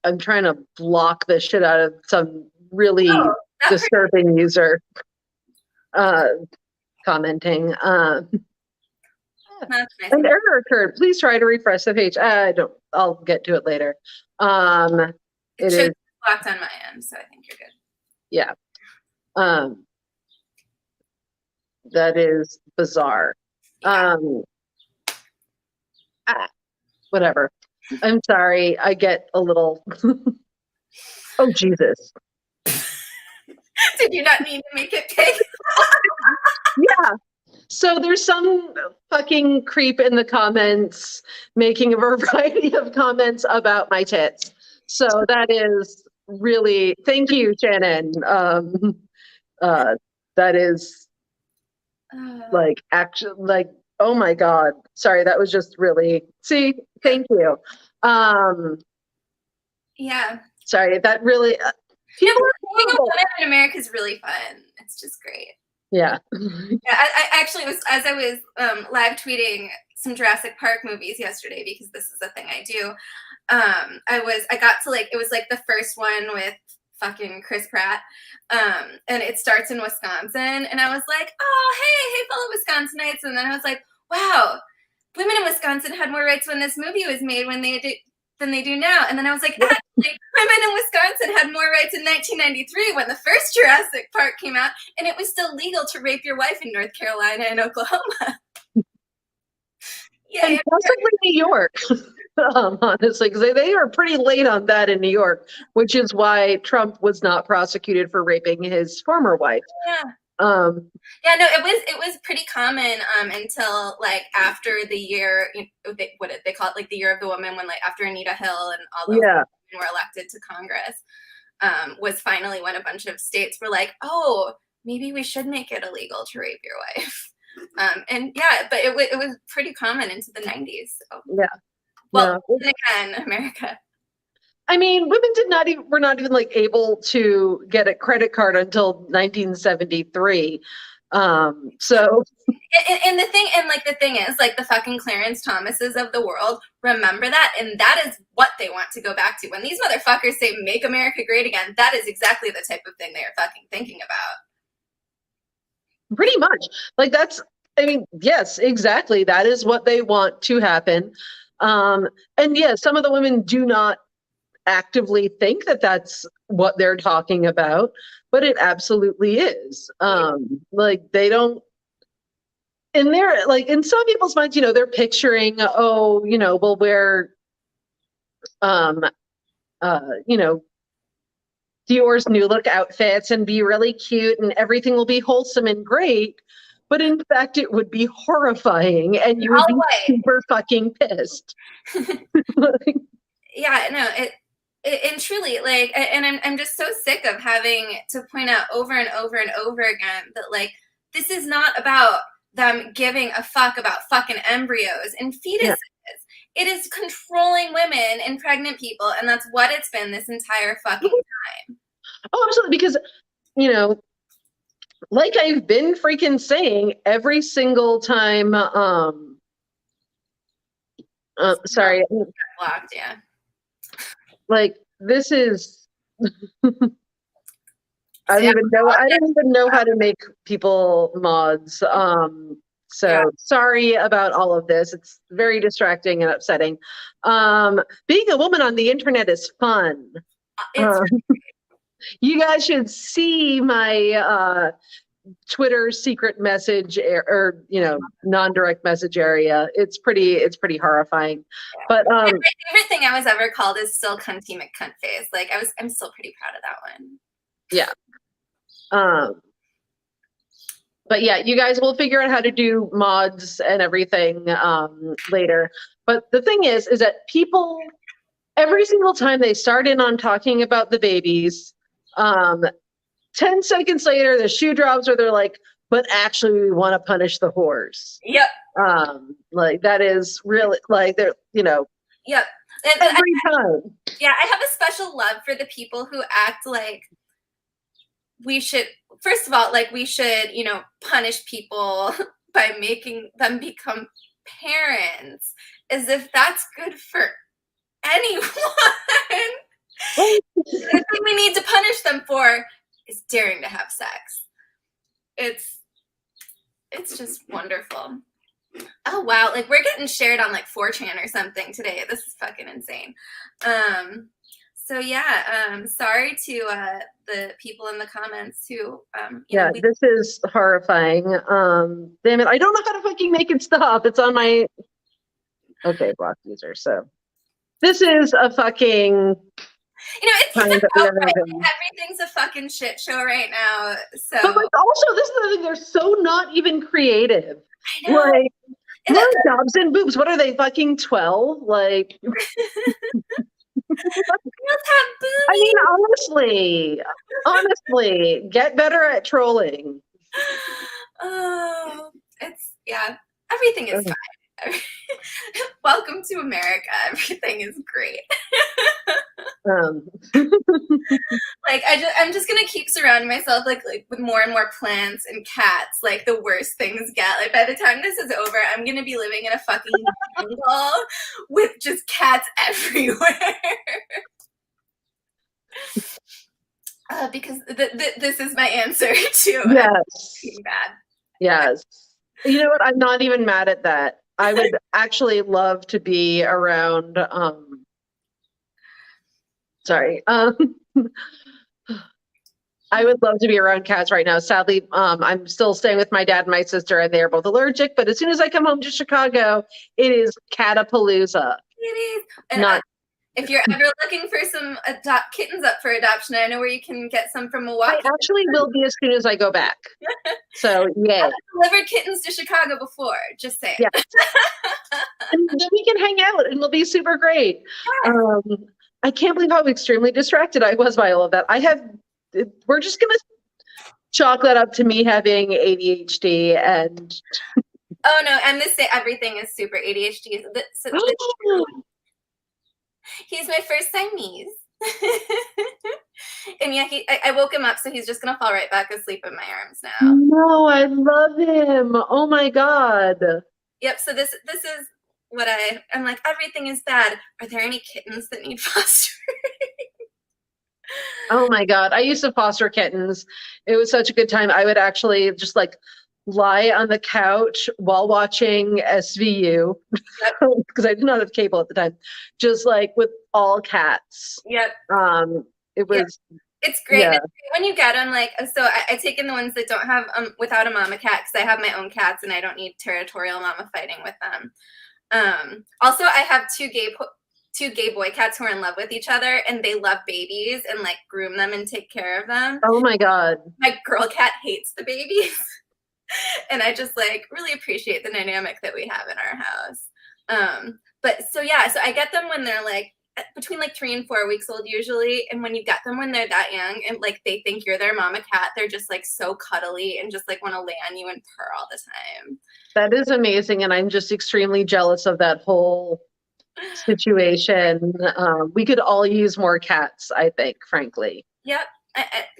I'm trying to block the shit out of some really disturbing user commenting. That's nice. An error occurred. Please try to refresh the page. I'll get to it later. It is blocked on my end, so I think you're good. Yeah. That is bizarre. Yeah. Whatever. I'm sorry. I get a little. Oh, Jesus. Did you not need to make it big? Yeah. So there's some fucking creep in the comments making a variety of comments about my tits. So that is really, thank you, Shannon. That is oh my God. Sorry, that was just really, thank you. Yeah. Sorry, that really, people are women in America is really fun. It's just great. Yeah. I actually was, as I was live tweeting some Jurassic Park movies yesterday, because this is a thing I do. I got to it was the first one with fucking Chris Pratt. And it starts in Wisconsin. And I was like, oh, hey, fellow Wisconsinites. And then I was like, wow, women in Wisconsin had more rights when this movie was made than they do now. And then I was like, actually, women in Wisconsin had more rights in 1993 when the first Jurassic Park came out, and it was still legal to rape your wife in North Carolina and Oklahoma. Yeah, and possibly New York, honestly, because they are pretty late on that in New York, which is why Trump was not prosecuted for raping his former wife. Yeah. Yeah, no, it was pretty common until after the year, what did they call it, the year of the woman, when after Anita Hill and all those women were elected to Congress, was finally when a bunch of states were like, oh, maybe we should make it illegal to rape your wife. And yeah, but it was pretty common into the 90s. So. Yeah. Well, again, America. I mean, women were not even able to get a credit card until 1973. So and the thing is, like, the fucking Clarence Thomases of the world remember that, and that is what they want to go back to. When these motherfuckers say "Make America Great Again," that is exactly the type of thing they are fucking thinking about. pretty much, like, that's, I mean, yes, exactly, that is what they want to happen. And yeah, some of the women do not actively think that that's what they're talking about, but it absolutely is. Like, they don't, and they're like, in some people's minds, they're picturing, oh, we'll wear, um, Dior's new look outfits and be really cute and everything will be wholesome and great. But in fact, it would be horrifying and you would be super fucking pissed. Yeah, no, and truly, like, and I'm just so sick of having to point out over and over and over again that, like, this is not about them giving a fuck about fucking embryos and fetuses. Yeah. It is controlling women and pregnant people, and that's what it's been this entire fucking time. Oh, absolutely, because, like I've been freaking saying every single time, sorry. Blocked, yeah. Like, this is, I don't even know how to make people mods. So sorry about all of this. It's very distracting and upsetting. Being a woman on the internet is fun. You guys should see my Twitter secret message or non-direct message area. It's pretty horrifying. Yeah. But my favorite thing I was ever called is still Cunty McCuntface. Like, I'm still pretty proud of that one. Yeah. But yeah, you guys will figure out how to do mods and everything later. But the thing is that people, every single time they start in on talking about the babies, 10 seconds later, the shoe drops where they're like, but actually we want to punish the whores. Yep. Like, that is really, like, they're, Yep. Every time. Yeah, I have a special love for the people who act like we should, first of all, like, we should, punish people by making them become parents, as if that's good for anyone. The thing we need to punish them for is daring to have sex. It's just wonderful. Oh wow, like, we're getting shared on like 4chan or something today. This is fucking insane. So yeah, sorry to the people in the comments who this is horrifying. Damn it, I don't know how to fucking make it stop. It's on my block user. So this is a fucking, it's everything's a fucking shit show right now. So, but, like, also, this is the thing, they're so not even creative. I know. Like, jobs and boobs. What are they, fucking 12? Like, I mean, honestly, get better at trolling. Oh, everything is fine. Welcome to America. Everything is great. Like, I'm just gonna keep surrounding myself like with more and more plants and cats. Like, the worse things get. Like, by the time this is over, I'm gonna be living in a fucking jungle with just cats everywhere. Because this is my answer to being bad. Yes. You know what? I'm not even mad at that. I would actually love to be around. I would love to be around cats right now. Sadly, I'm still staying with my dad and my sister, and they're both allergic. But as soon as I come home to Chicago, it is catapalooza. It is. And if you're ever looking for some kittens up for adoption, I know where you can get some from Milwaukee. I actually will be as soon as I go back. So, yeah. I've delivered kittens to Chicago before, just saying. Yeah. And then we can hang out, and it'll be super great. Yeah. I can't believe how extremely distracted I was by all of that. We're just going to chalk that up to me having ADHD and... Oh, no, and everything is super ADHD. He's my first Siamese. And yeah, I woke him up, so he's just gonna fall right back asleep in my arms now. No, I love him. Oh my God. Yep. So this is what I'm like. Everything is bad. Are there any kittens that need fostering? Oh my God. I used to foster kittens. It was such a good time. I would actually just like lie on the couch while watching SVU because I did not have cable at the time, just like with all cats. Yep. It was, it's great. yeah. It's great when you get them. Like, so I take in the ones that don't have without a mama cat, because I have my own cats and I don't need territorial mama fighting with them. Also, I have two gay boy cats who are in love with each other, and they love babies and like groom them and take care of them. Oh my God. My girl cat hates the babies. And I just like really appreciate the dynamic that we have in our house. But so yeah, so I get them when they're like between like 3 and 4 weeks old usually. And when you get them when they're that young and like they think you're their mama cat, they're just like so cuddly and just like want to lay on you and purr all the time. That is amazing. And I'm just extremely jealous of that whole situation. We could all use more cats, I think, frankly. Yep.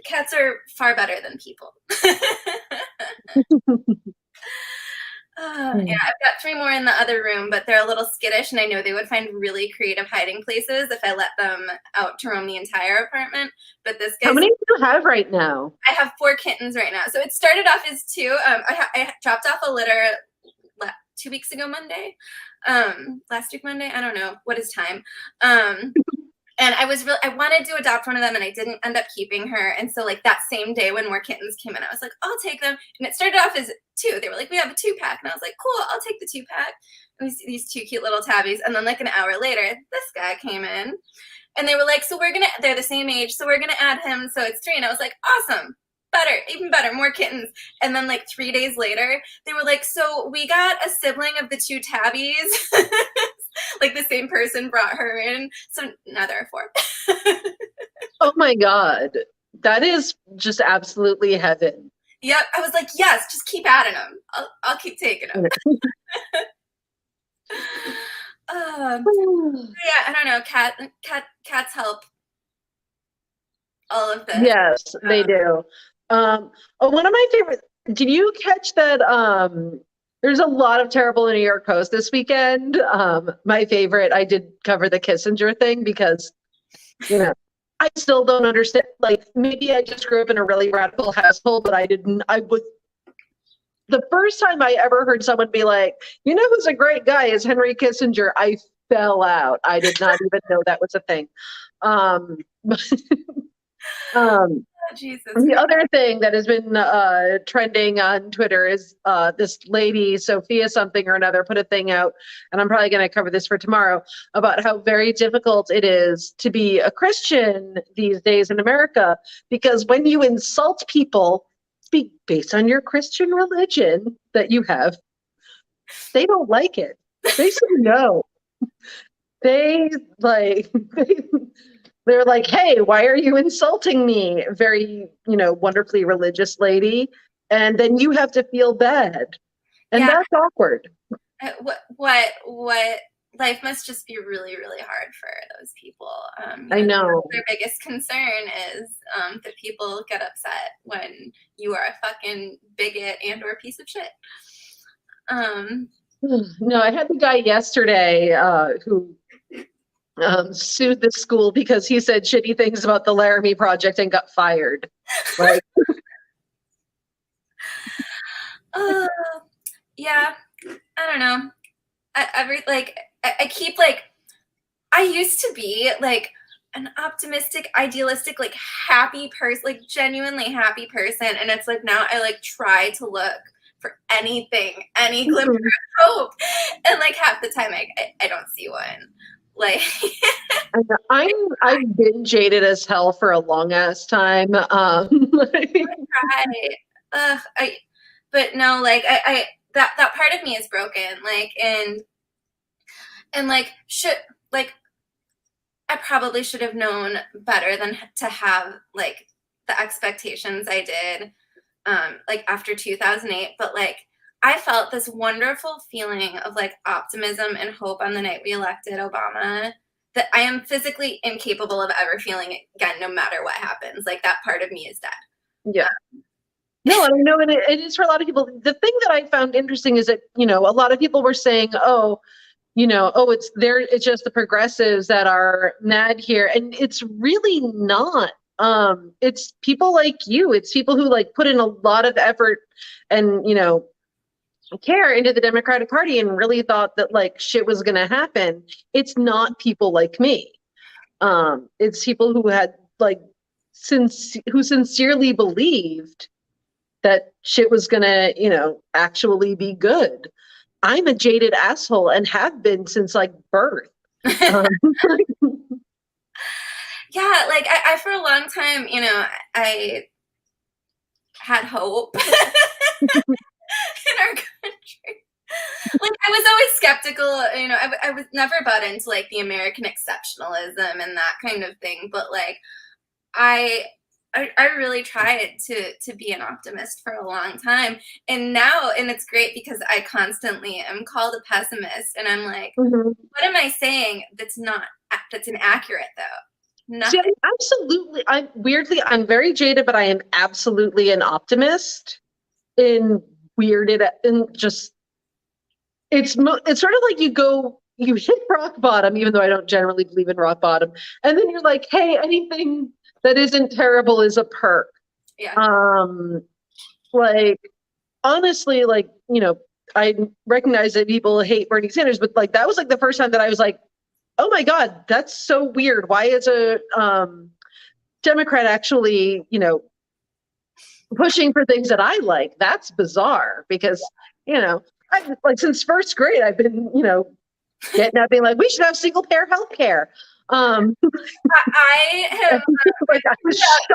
Cats are far better than people. Yeah, I've got 3 more in the other room, but they're a little skittish, and I know they would find really creative hiding places if I let them out to roam the entire apartment. But this guy. How many do you have right now? I have 4 kittens right now. So it started off as 2. I dropped off a litter 2 weeks ago Monday. Last week Monday. I don't know what is time. And I wanted to adopt one of them, and I didn't end up keeping her. And so like that same day when more kittens came in, I was like, I'll take them. And it started off as 2. They were like, we have a 2-pack. And I was like, cool, I'll take the 2-pack. And we see these 2 cute little tabbies. And then like an hour later, this guy came in, and they were like, so they're the same age, so we're going to add him. So it's 3. And I was like, awesome. Better, even better, more kittens. And then like 3 days later, they were like, so we got a sibling of the 2 tabbies. Like the same person brought her in. So now there are 4. Oh my God. That is just absolutely heaven. Yep. I was like, yes, just keep adding them. I'll keep taking them. Yeah, I don't know. Cats help all of this. Yes, they do. One of my favorite, did you catch that there's a lot of terrible in New York Post this weekend? My favorite, I did cover the Kissinger thing because, I still don't understand. Like, maybe I just grew up in a really radical household, but the first time I ever heard someone be like, who's a great guy is Henry Kissinger, I fell out. I did not even know that was a thing. Jesus. The other thing that has been trending on Twitter is this lady, Sophia something or another, put a thing out, and I'm probably going to cover this for tomorrow, about how very difficult it is to be a Christian these days in America, because when you insult people based on your Christian religion that you have, they don't like it. They say no. They're like, hey, why are you insulting me? Very, wonderfully religious lady. And then you have to feel bad. And that's awkward. What life must just be really, really hard for those people. I know. Their biggest concern is that people get upset when you are a fucking bigot and or a piece of shit. No, I had the guy yesterday who sued the school because he said shitty things about the Laramie Project and got fired. Like, yeah, I don't know. I used to be like an optimistic, idealistic, like happy person, like genuinely happy person, and it's like now I like try to look for anything, any glimmer of hope, and like half the time I don't see one. Like I've been jaded as hell for a long ass time. But no, like I that part of me is broken. Like and like I probably should have known better than to have like the expectations I did like after 2008, but like I felt this wonderful feeling of like optimism and hope on the night we elected Obama. that I am physically incapable of ever feeling it again, no matter what happens. Like that part of me is dead. Yeah. No, I know, and it is for a lot of people. The thing that I found interesting is that, you know, a lot of people were saying, oh, you know, oh, it's just the progressives that are mad here. And it's really not. It's people like you. It's people who like put in a lot of effort and, you know, care into the Democratic Party and really thought that like shit was gonna happen. It's not people like me. It's people who had like who sincerely believed that shit was gonna, you know, actually be good. I'm a jaded asshole and have been since like birth. Um, Yeah, like I for a long time, you know, I had hope in our country. Like I was always skeptical, you know, I was never bought into like the American exceptionalism and that kind of thing, but like I I really tried to be an optimist for a long time. And now, and it's great because I constantly am called a pessimist and I'm like, mhm. what am I saying that's inaccurate though? See, Nothing. I'm very jaded, but I am absolutely an optimist in weirded and just it's sort of like you hit rock bottom, even though I don't generally believe in rock bottom, and then you're like, hey, anything that isn't terrible is a perk. Yeah. Like honestly, like, you know, I recognize that people hate Bernie Sanders, but like that was like the first time that I was like, oh my God, that's so weird. Why is a Democrat actually, you know, pushing for things that I like? That's bizarre because, you know, I like since first grade, I've been, you know, getting up being like, we should have single payer health care. I have Like I was shocked.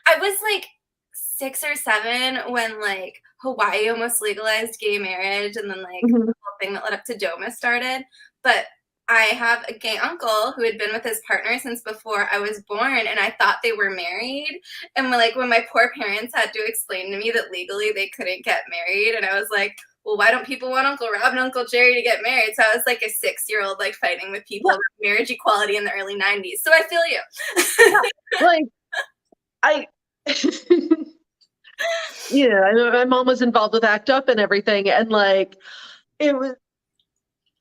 I was like 6 or 7 when like Hawaii almost legalized gay marriage and then like the whole thing that led up to DOMA started. But I have a gay uncle who had been with his partner since before I was born, and I thought they were married. And like when my poor parents had to explain to me that legally they couldn't get married, and I was like, well, why don't people want Uncle Rob and Uncle Jerry to get married? So I was like a 6-year-old like fighting with people about marriage equality in the early 90s. So I feel you. Like I yeah, I know my mom was involved with ACT UP and everything, and like it was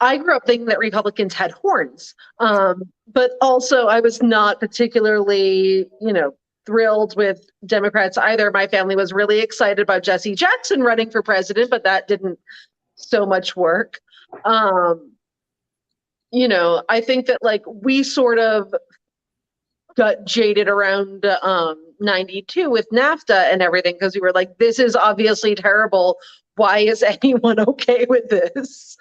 I grew up thinking that Republicans had horns, but also I was not particularly, you know, thrilled with Democrats either. My family was really excited about Jesse Jackson running for president, but that didn't so much work. You know, I think that like we sort of got jaded around 92 with NAFTA and everything because we were like, this is obviously terrible. Why is anyone okay with this?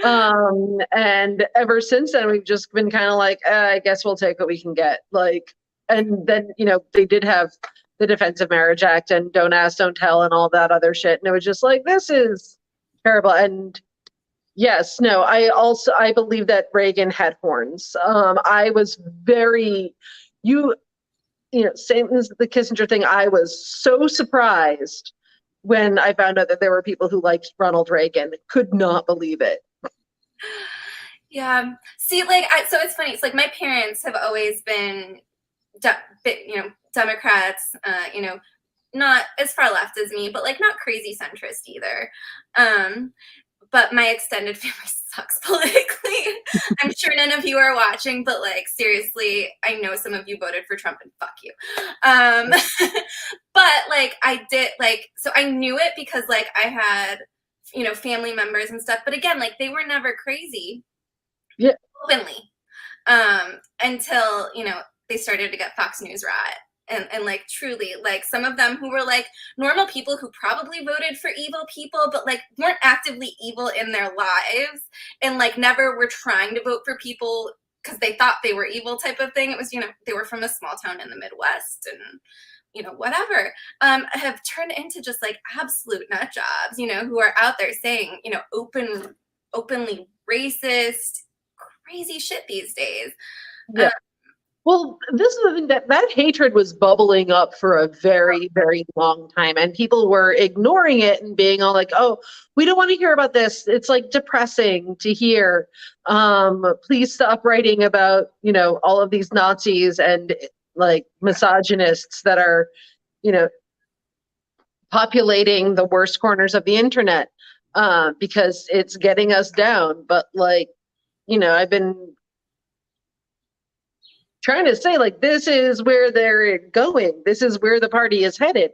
And ever since then, we've just been kind of like, I guess we'll take what we can get. Like, and then, you know, they did have the Defense of Marriage Act and Don't Ask, Don't Tell and all that other shit. And it was just like, this is terrible. And yes, no, I believe that Reagan had horns. I was very, you know, same as the Kissinger thing, I was so surprised when I found out that there were people who liked Ronald Reagan. Could not believe it. Yeah. See, like, so it's funny. It's like my parents have always been, you know, Democrats, you know, not as far left as me, but like not crazy centrist either. But my extended family sucks politically. I'm sure none of you are watching, but like seriously, I know some of you voted for Trump and fuck you. But like I did like, so I knew it because like I had, you know, family members and stuff. But again, like they were never crazy. Yeah. Openly. Until, you know, they started to get Fox News rot. And like truly, like some of them who were like normal people who probably voted for evil people, but like weren't actively evil in their lives and like never were trying to vote for people because they thought they were evil type of thing. It was, you know, they were from a small town in the Midwest and, you know, whatever, have turned into just like absolute nut jobs, you know, who are out there saying, you know, openly racist, crazy shit these days. Yeah. Well, this is the thing, that hatred was bubbling up for a very, very long time, and people were ignoring it and being all like, "Oh, we don't want to hear about this. It's like depressing to hear. Please stop writing about, all of these Nazis and like misogynists that are, you know, populating the worst corners of the internet, because it's getting us down." But like, I've been trying to say, like, this is where they're going. This is where the party is headed.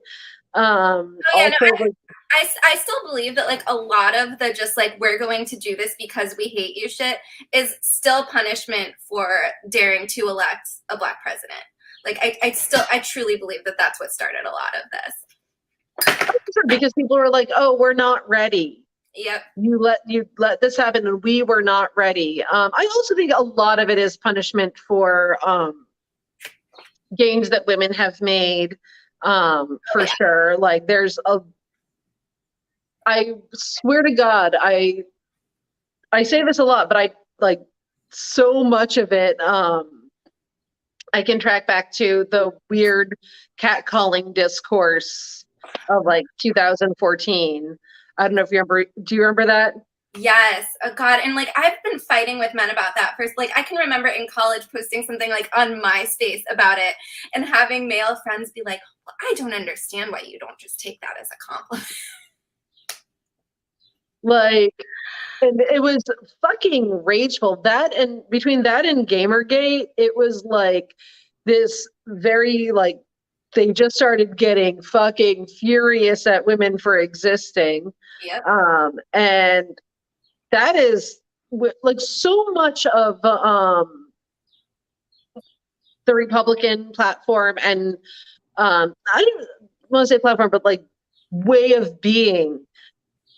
Oh, yeah, Also, like, I still believe that like a lot of the just like we're going to do this because we hate you shit is still punishment for daring to elect a black president. Like I truly believe that that's what started a lot of this. because people were like, "Oh, we're not ready. Yep. You let this happen, and we were not ready." I also think a lot of it is punishment for gains that women have made, for sure. Like, I swear to God, I say this a lot, but I like so much of it. I can track back to the weird catcalling discourse of like 2014. I don't know if you remember. Do you remember that? Yes. Oh God. And like I've been fighting with men about that first. Like I can remember in college posting something like on MySpace about it and having male friends be like, "Well, I don't understand why you don't just take that as a compliment." Like, and it was fucking rageful. That, and between that and Gamergate, it was like this very like, they just started getting fucking furious at women for existing. Yep. And that is like so much of the Republican platform, and I don't want to say platform, but like way of being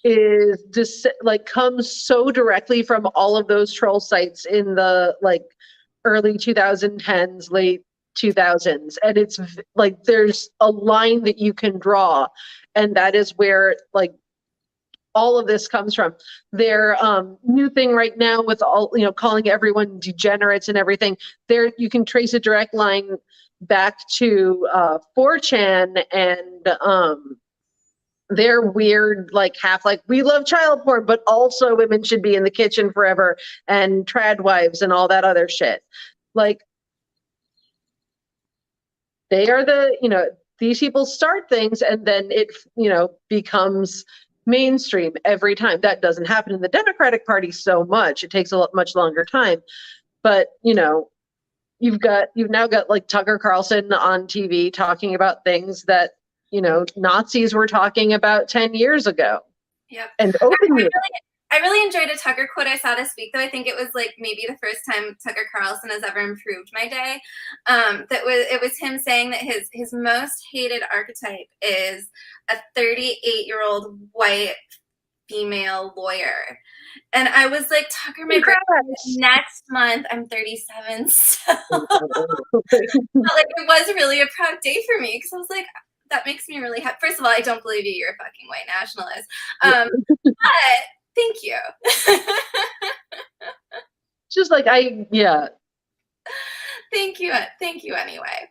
is just like comes so directly from all of those troll sites in the like early 2010s, late 2000s. And it's like there's a line that you can draw, and that is where like all of this comes from. Their new thing right now with all, calling everyone degenerates and everything, there you can trace a direct line back to 4chan and their weird like half like, we love child porn, but also women should be in the kitchen forever, and trad wives and all that other shit. Like, they are these people start things, and then it becomes mainstream every time. That doesn't happen in the Democratic Party so much. It takes a much longer time. But you've now got like Tucker Carlson on TV talking about things that Nazis were talking about 10 years ago. Yep. And openly. I really enjoyed a Tucker quote I saw this week, though. I think it was like maybe the first time Tucker Carlson has ever improved my day. It was him saying that his most hated archetype is a 38-year-old white female lawyer. And I was like, Tucker, my birthday next month, I'm 37. So like, it was really a proud day for me, because I was like, that makes me really happy. First of all, I don't believe you. You're a fucking white nationalist. But thank you. Just like yeah. Thank you anyway.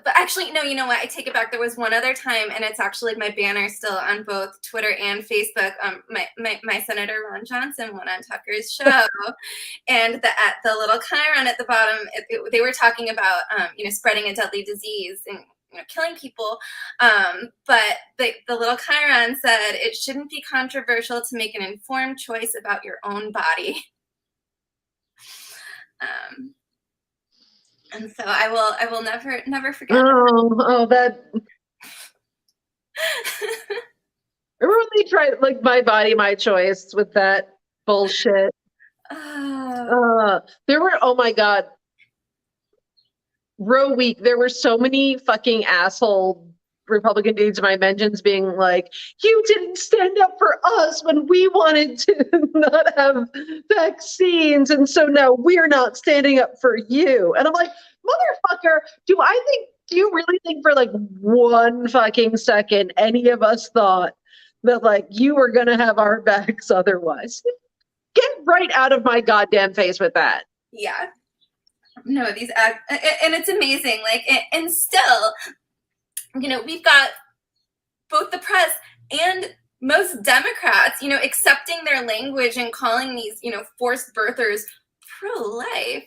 But actually, no, you know what? I take it back. There was one other time, and it's actually my banner still on both Twitter and Facebook. My Senator Ron Johnson went on Tucker's show, and the little chyron at the bottom, they were talking about spreading a deadly disease and killing people. But the little chyron said it shouldn't be controversial to make an informed choice about your own body. And so I will never forget. That. I really tried like my body, my choice with that bullshit. There were, oh my God, Roe week, there were so many fucking asshole Republican dudes in my mentions being like, "You didn't stand up for us when we wanted to not have vaccines, and so now we're not standing up for you." And I'm like, motherfucker, do you really think for like one fucking second any of us thought that like you were gonna have our backs otherwise? Get right out of my goddamn face with that. Yeah. No, and it's amazing. Like, and still, we've got both the press and most Democrats, accepting their language and calling these, forced birthers pro-life.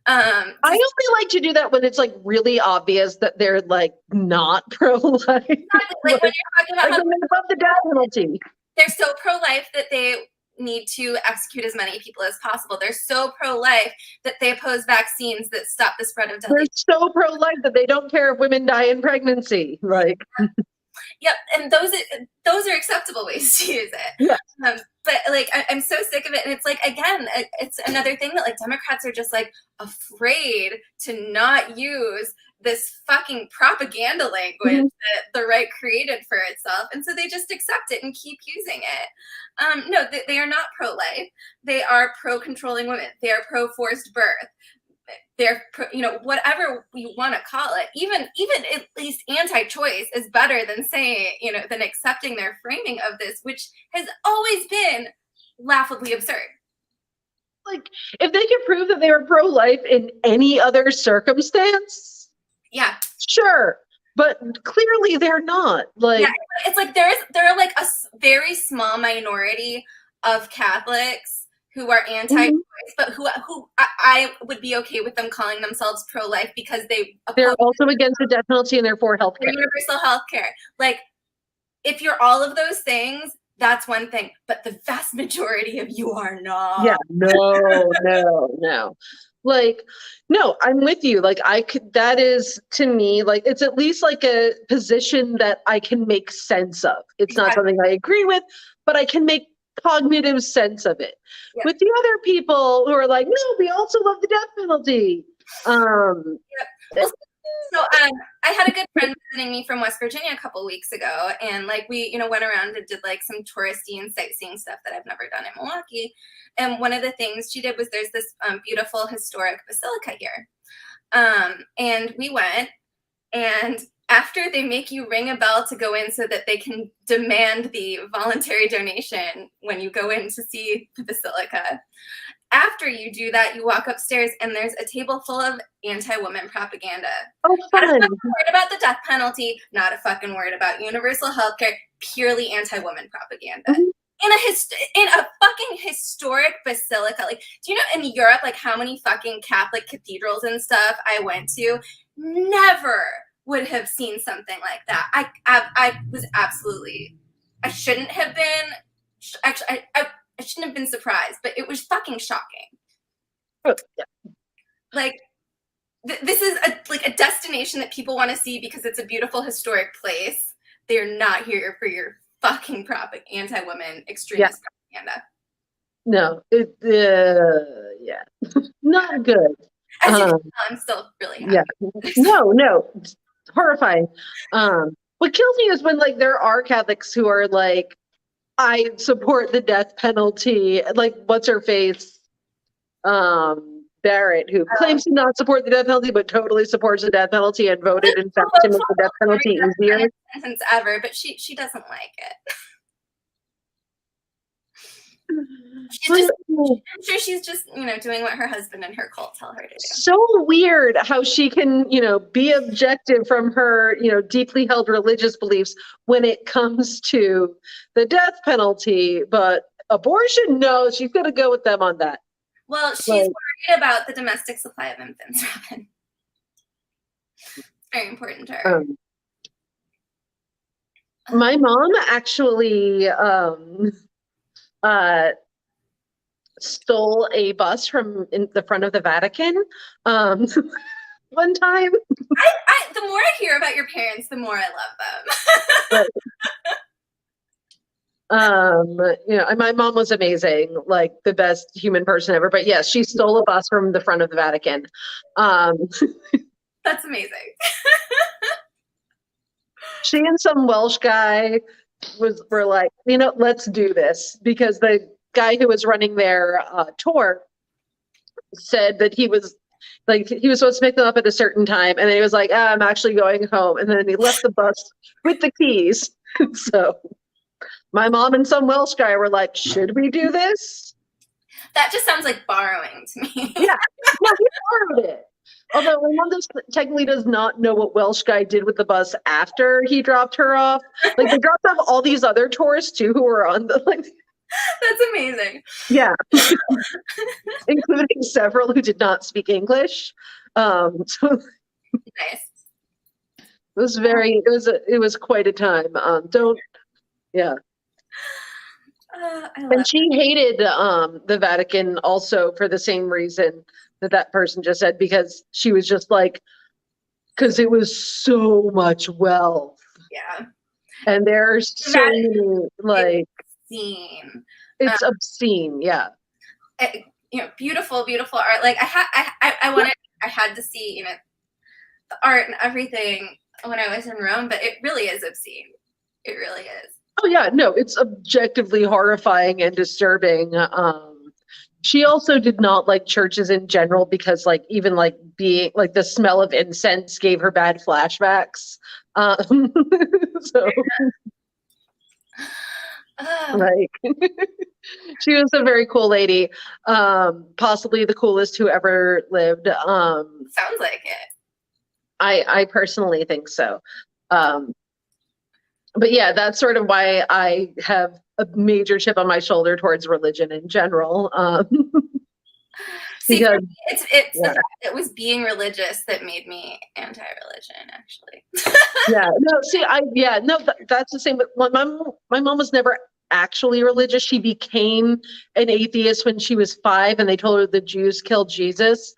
I only like to do that when it's like really obvious that they're like not pro-life. Like when you're talking about how above the death penalty. They're so pro-life that they need to execute as many people as possible. They're so pro-life that they oppose vaccines that stop the spread of deadly. They're so pro-life that they don't care if women die in pregnancy. Like, yep, and those are acceptable ways to use it. Yeah. But like, I'm so sick of it, and it's like, again, it's another thing that like Democrats are just like afraid to not use this fucking propaganda language that the right created for itself, and so they just accept it and keep using it. No, they are not pro-life. They are pro-controlling women. They are pro-forced birth. They're whatever you want to call it. Even at least anti-choice is better than saying, than accepting their framing of this, which has always been laughably absurd. Like, if they could prove that they were pro-life in any other circumstance, yeah, sure, but clearly they're not. Like, yeah, it's like there are like a very small minority of Catholics who are anti-choice, but who I would be okay with them calling themselves pro-life because they're also against the death penalty and therefore healthcare. Universal healthcare. Like, if you're all of those things, that's one thing, but the vast majority of you are not. Yeah, no. Like, no, I'm with you. Like, that is, to me, like, it's at least like a position that I can make sense of. It's not something I agree with, but I can make cognitive sense of it. Yep. With the other people who are like, no, we also love the death penalty. Yep. So I had a good friend visiting me from West Virginia a couple weeks ago, and like we went around and did like some touristy and sightseeing stuff that I've never done in Milwaukee. And one of the things she did was there's this beautiful historic basilica here, and we went, and after they make you ring a bell to go in so that they can demand the voluntary donation when you go in to see the basilica. After you do that, you walk upstairs and there's a table full of anti-woman propaganda. Oh, fun. Not a fucking word about the death penalty, not a fucking word about universal healthcare, purely anti-woman propaganda. In a fucking historic basilica. Like, do you know in Europe, like how many fucking Catholic cathedrals and stuff I went to? Never would have seen something like that. I was absolutely, I shouldn't have been, actually, I shouldn't have been surprised, but it was fucking shocking. Oh, yeah. Like, this is a destination that people want to see because it's a beautiful historic place. They're not here for your fucking anti-women extremist propaganda. No, yeah, not good. As you can tell, I'm still really happy. Yeah, no, horrifying. What kills me is when like there are Catholics who are like, I support the death penalty. Like, what's her face? Barrett, who claims to not support the death penalty, but totally supports the death penalty and voted, in fact, to make the death penalty easier. Sentence ever, but she doesn't like it. I'm sure she's just, doing what her husband and her cult tell her to do. So weird how she can, be objective from her, deeply held religious beliefs when it comes to the death penalty, but abortion, no, she's going to go with them on that. Well, she's worried about the domestic supply of infants, Robyn. It's very important to her. My mom actually stole a bus from in the front of the Vatican one time. The more I hear about your parents, the more I love them. My mom was amazing, like the best human person ever. But yes, she stole a bus from the front of the Vatican. That's amazing. She and some Welsh guy were like, let's do this, because the guy who was running their tour said that he was supposed to pick them up at a certain time, and then he was like, I'm actually going home, and then he left the bus with the keys. So my mom and some Welsh guy were like, should we do this? That just sounds like borrowing to me. Yeah, no, he borrowed it. Although my mom technically does not know what Welsh guy did with the bus after he dropped her off. Like, they dropped off all these other tourists too who were on the, like, That's amazing. yeah, including several who did not speak English. So Nice. it was quite a time. Yeah. And she hated the Vatican also for the same reason that person just said, because she was just like, because it was so much wealth. Yeah. And there's so many, like, obscene. It's obscene, yeah. Beautiful, beautiful art. Like I had to see, the art and everything when I was in Rome, but it really is obscene. It really is. Oh yeah, no, it's objectively horrifying and disturbing. She also did not like churches in general because, like, even like being like the smell of incense gave her bad flashbacks. So like she was a very cool lady, possibly the coolest who ever lived. Sounds like it. I personally think so. But yeah, that's sort of why I have a major chip on my shoulder towards religion in general. See, because it's the fact that it was being religious that made me anti-religion, actually. That's the same. But my mom was never actually religious. She became an atheist when she was 5, and they told her the Jews killed Jesus,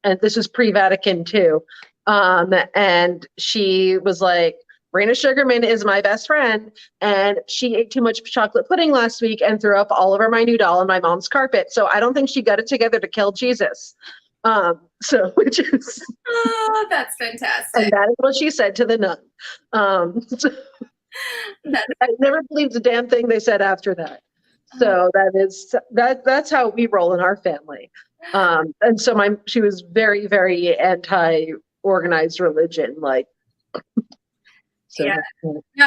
and this was pre-Vatican II. And she was like, Raina Sugarman is my best friend, and she ate too much chocolate pudding last week and threw up all over my new doll on my mom's carpet. So I don't think she got it together to kill Jesus. Which is that's fantastic. And that is what she said to the nun. I never believed a damn thing they said after that. So that's how we roll in our family. And so she was very, very anti-organized religion, like. So, yeah. No,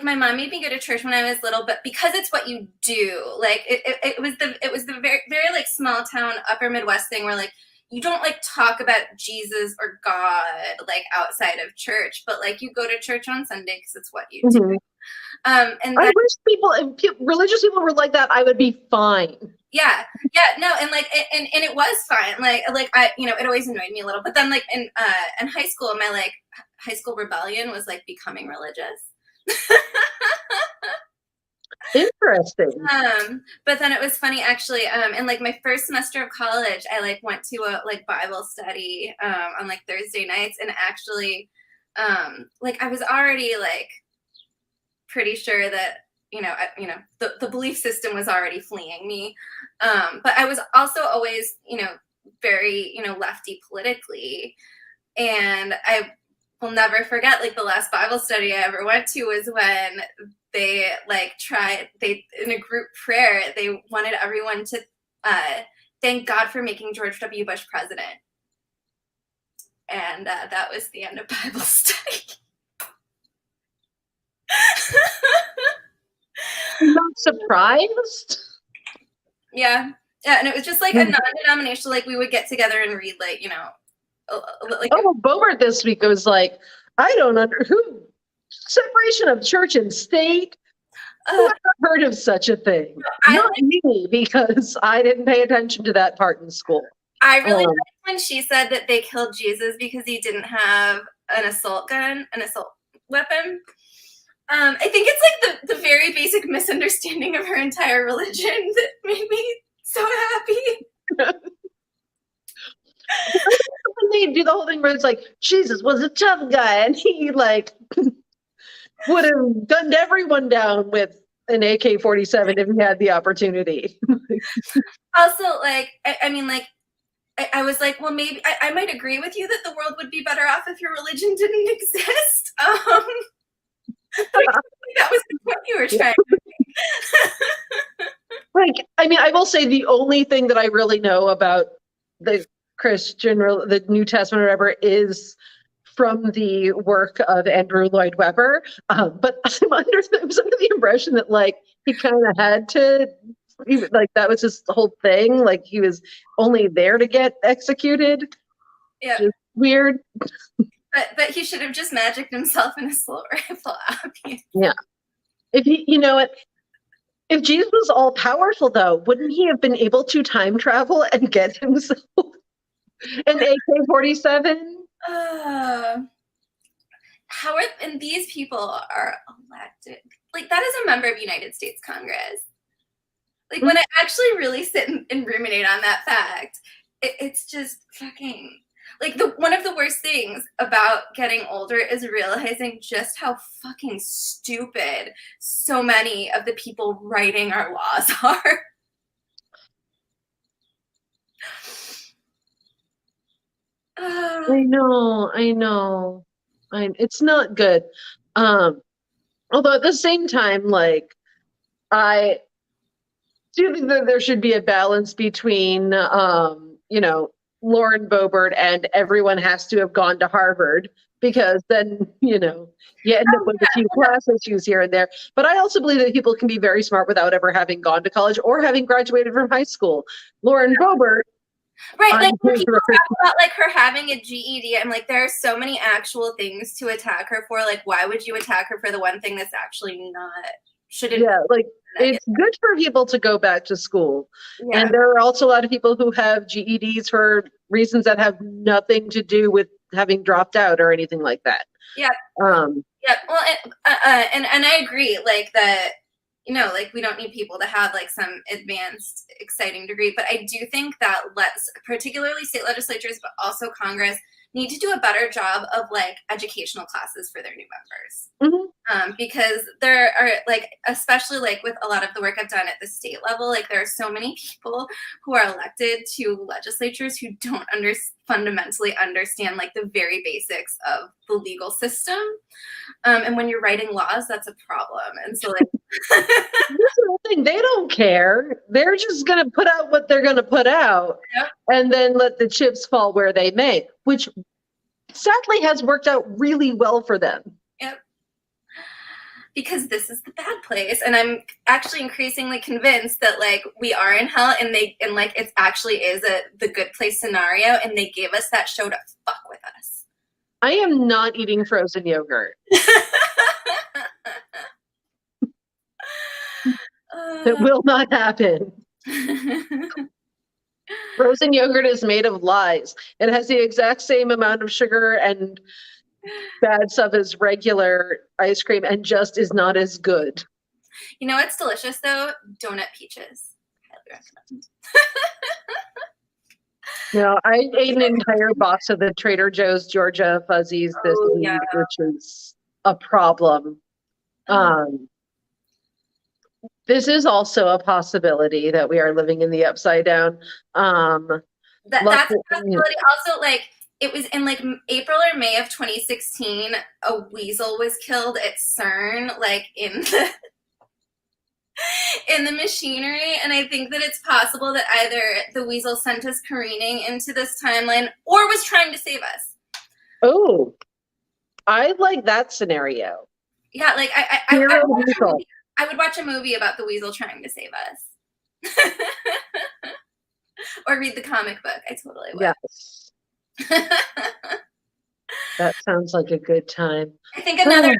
my mom made me go to church when I was little, but because it's what you do, like it was the very, very like small town upper Midwest thing where like you don't like talk about Jesus or God like outside of church, but like you go to church on Sunday because it's what you do. And I wish religious people were like that. I would be fine. Yeah, no, and like, and it was fine. Like I, it always annoyed me a little. But then, like in high school, my like high school rebellion was like becoming religious. Interesting. But then it was funny actually. In like my first semester of college, I like went to a like Bible study on like Thursday nights, and actually, like I was already like pretty sure that. The belief system was already fleeing me. But I was also always, very, lefty politically. And I will never forget, like, the last Bible study I ever went to was when they, like, in a group prayer, they wanted everyone to thank God for making George W. Bush president. And that was the end of Bible study. I'm not surprised. Yeah, and it was just like a non-denominational, like we would get together and read, like Bobert this week was like, I don't who separation of church and state. Who ever heard of such a thing? Not me, because I didn't pay attention to that part in school. I really liked when she said that they killed Jesus because he didn't have an assault weapon. I think it's like the very basic misunderstanding of her entire religion that made me so happy. When they do the whole thing where it's like, Jesus was a tough guy and he like would have gunned everyone down with an AK-47 if he had the opportunity. Also, like, I was like, well, maybe I might agree with you that the world would be better off if your religion didn't exist. That was the point you were trying to make. Like, I will say the only thing that I really know about the the New Testament or whatever is from the work of Andrew Lloyd Webber. But I was under the impression that like he kind of had to Like that was his whole thing. Like he was only there to get executed. Yeah. Just weird. But he should have just magicked himself in a assault rifle. Yeah. If he, you know what? If Jesus was all powerful, though, wouldn't he have been able to time travel and get himself an AK-47? How are and these people are elected? Like that is a member of United States Congress. Like when I actually really sit and ruminate on that fact, it's just fucking like one of the worst things about getting older is realizing just how fucking stupid so many of the people writing our laws are. I know. It's not good. Although at the same time, like, I do think that there should be a balance between, you know, Lauren Boebert and everyone has to have gone to Harvard, because then, you know, you end up with a few class issues here and there. But I also believe that people can be very smart without ever having gone to college or having graduated from high school. Lauren Boebert. Right, like when people talk about like her having a GED, I'm like, there are so many actual things to attack her for. Like, why would you attack her for the one thing that's actually not shouldn't? Yeah, like it's good for people to go back to school, yeah. And there are also a lot of people who have GEDs for reasons that have nothing to do with having dropped out or anything like that. Yeah. Yeah. Well, and I agree. Like that. You know, like we don't need people to have like some advanced, exciting degree, but I do think that particularly state legislatures, but also Congress, need to do a better job of like educational classes for their new members. Because there are like, especially like with a lot of the work I've done at the state level, like there are so many people who are elected to legislatures who don't fundamentally understand like the very basics of the legal system. And when you're writing laws, that's a problem. And so like this is the thing, they don't care. They're just going to put out what they're going to put out, and then let the chips fall where they may, which sadly has worked out really well for them. Yep. Because this is the bad place, and I'm actually increasingly convinced that like we are in hell, and like it actually is the good place scenario, and they gave us that show to fuck with us. I am not eating frozen yogurt. It will not happen. Frozen yogurt is made of lies. It has the exact same amount of sugar and bad stuff as regular ice cream, and just is not as good. You know what's delicious though? Donut peaches. Highly recommend. No, I ate an entire box of the Trader Joe's Georgia fuzzies this week, which is a problem. This is also a possibility that we are living in the upside down. That's a possibility. Also, like it was in like April or May of 2016, a weasel was killed at CERN, like in the machinery, and I think that it's possible that either the weasel sent us careening into this timeline or was trying to save us. Oh, I like that scenario. Yeah, like I would watch a movie about the weasel trying to save us. Or read the comic book. I totally would. Yes. That sounds like a good time. I think another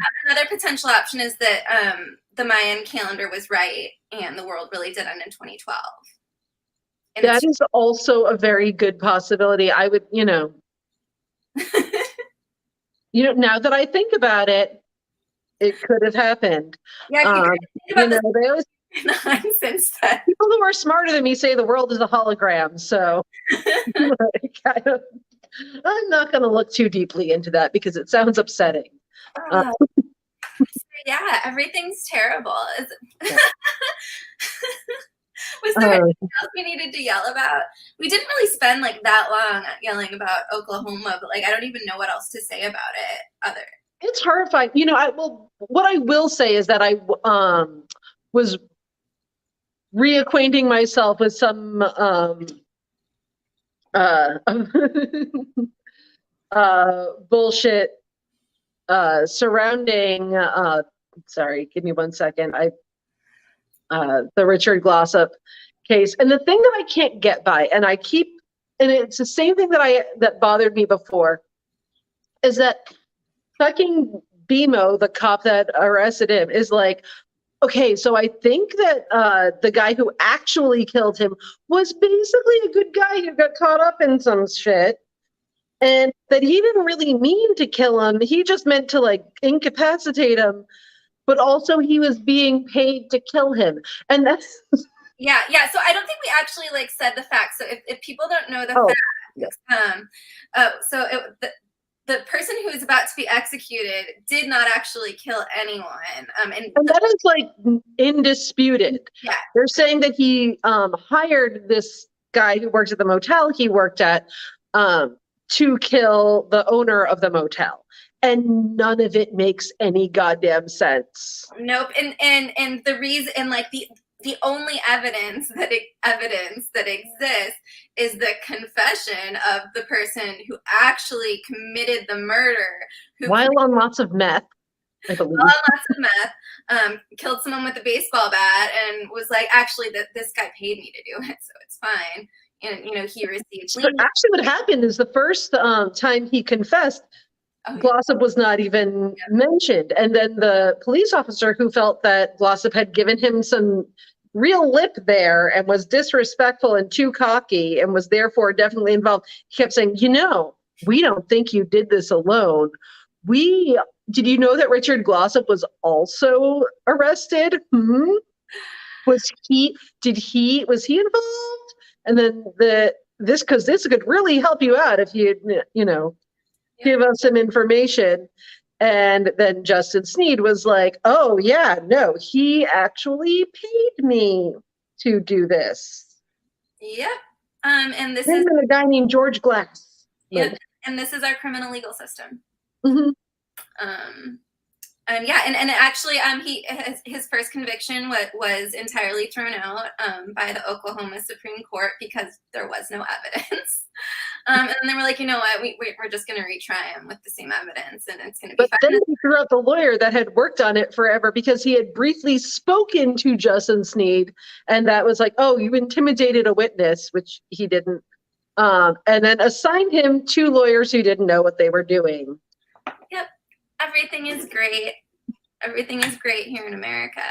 potential option is that the Mayan calendar was right and the world really did end in 2012. And that is also a very good possibility. I would, now that I think about it, it could have happened. Yeah, they always nonsense that people who are smarter than me say the world is a hologram. So I'm not going to look too deeply into that because it sounds upsetting. Yeah, everything's terrible. Was there anything else we needed to yell about? We didn't really spend like that long yelling about Oklahoma, but like I don't even know what else to say about it. It's horrifying. What I will say is that I was reacquainting myself with some bullshit surrounding sorry, give me 1 second. the Richard Glossop case. And the thing that I can't get by, and it's the same thing that bothered me before, is that fucking BMO, the cop that arrested him, is like, okay, so I think that the guy who actually killed him was basically a good guy who got caught up in some shit. And that he didn't really mean to kill him. He just meant to like incapacitate him. But also he was being paid to kill him. And that's... Yeah. So I don't think we actually like said the facts. So if people don't know the facts, yeah. The person who is about to be executed did not actually kill anyone. And that is like indisputed. Yeah. They're saying that he hired this guy who works at the motel he worked at to kill the owner of the motel. And none of it makes any goddamn sense. Nope. And the reason, and like the only evidence that exists is the confession of the person who actually committed the murder. While on lots of meth, I believe. While on lots of meth, killed someone with a baseball bat and was like, actually, this guy paid me to do it, so it's fine. And, he received... So actually what happened is the first time he confessed, Glossop was not even mentioned. And then the police officer who felt that Glossop had given him some real lip there and was disrespectful and too cocky and was therefore definitely involved, he kept saying, we don't think you did this alone. Did you know that Richard Glossop was also arrested? Was he involved? And then this could really help you out if you give us some information. And then Justin Sneed was like, oh yeah, no, he actually paid me to do this. Yep. And this is a guy named George Glass. Yep. And this is our criminal legal system. Mm-hmm. And actually, his first conviction was entirely thrown out by the Oklahoma Supreme Court because there was no evidence. And then they were like, you know what, we're just going to retry him with the same evidence, and it's going to be fine. But then they threw out the lawyer that had worked on it forever because he had briefly spoken to Justin Sneed, and that was like, oh, you intimidated a witness, which he didn't, and then assigned him 2 lawyers who didn't know what they were doing. Yep. Everything is great. Everything is great here in America.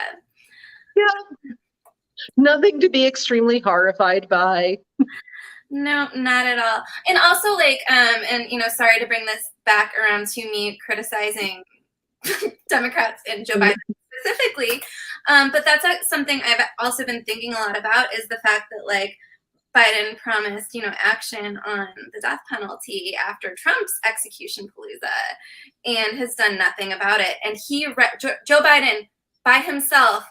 Yeah. Nothing to be extremely horrified by. No, not at all. And also, like, sorry to bring this back around to me criticizing Democrats and Joe Biden specifically, but that's something I've also been thinking a lot about, is the fact that, like, Biden promised, action on the death penalty after Trump's execution palooza, and has done nothing about it. And Joe Biden, by himself,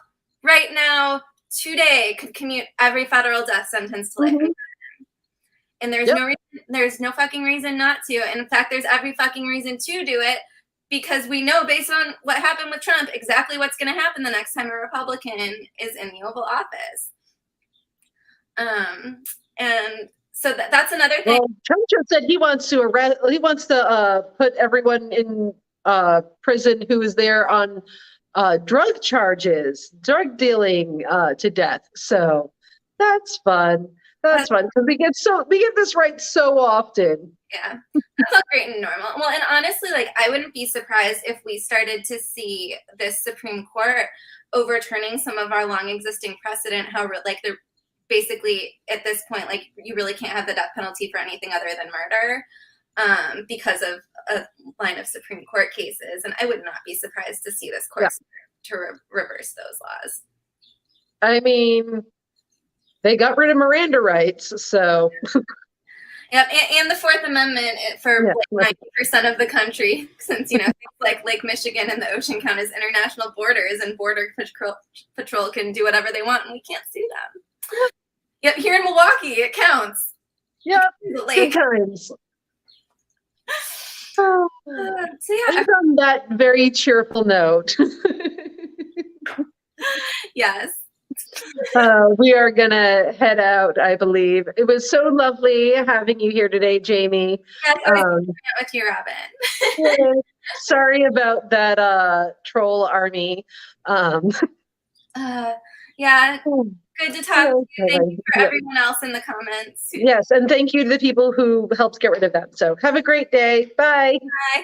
right now, today, could commute every federal death sentence to life. Mm-hmm. And there's no fucking reason not to. And in fact, there's every fucking reason to do it, because we know, based on what happened with Trump, exactly what's going to happen the next time a Republican is in the Oval Office. And so that's another thing. Well, Trump just said he wants to put everyone in prison who is there on drug charges, drug dealing to death. So that's fun. That's fun because we get this right so often. Yeah, that's all great and normal. Well, and honestly, like, I wouldn't be surprised if we started to see this Supreme Court overturning some of our long existing precedent. How like they're basically at this point, like, you really can't have the death penalty for anything other than murder, because of a line of Supreme Court cases. And I would not be surprised to see this court to reverse those laws. I mean, they got rid of Miranda rights, so. Yeah, and the Fourth Amendment for like 90% of the country, since things like Lake Michigan and the ocean count as international borders, and Border Patrol can do whatever they want, and we can't sue them. Yep, here in Milwaukee, it counts. Yep, sometimes. So yeah. And on that very cheerful note. Yes. We are gonna head out, I believe. It was so lovely having you here today, Jamie. Yes, I was with you, Robyn. Sorry about that troll army. Yeah, Oh, good to talk to you. Thank you for yeah. everyone else in the comments. Yes, and thank you to the people who helped get rid of that. So have a great day. Bye. Bye.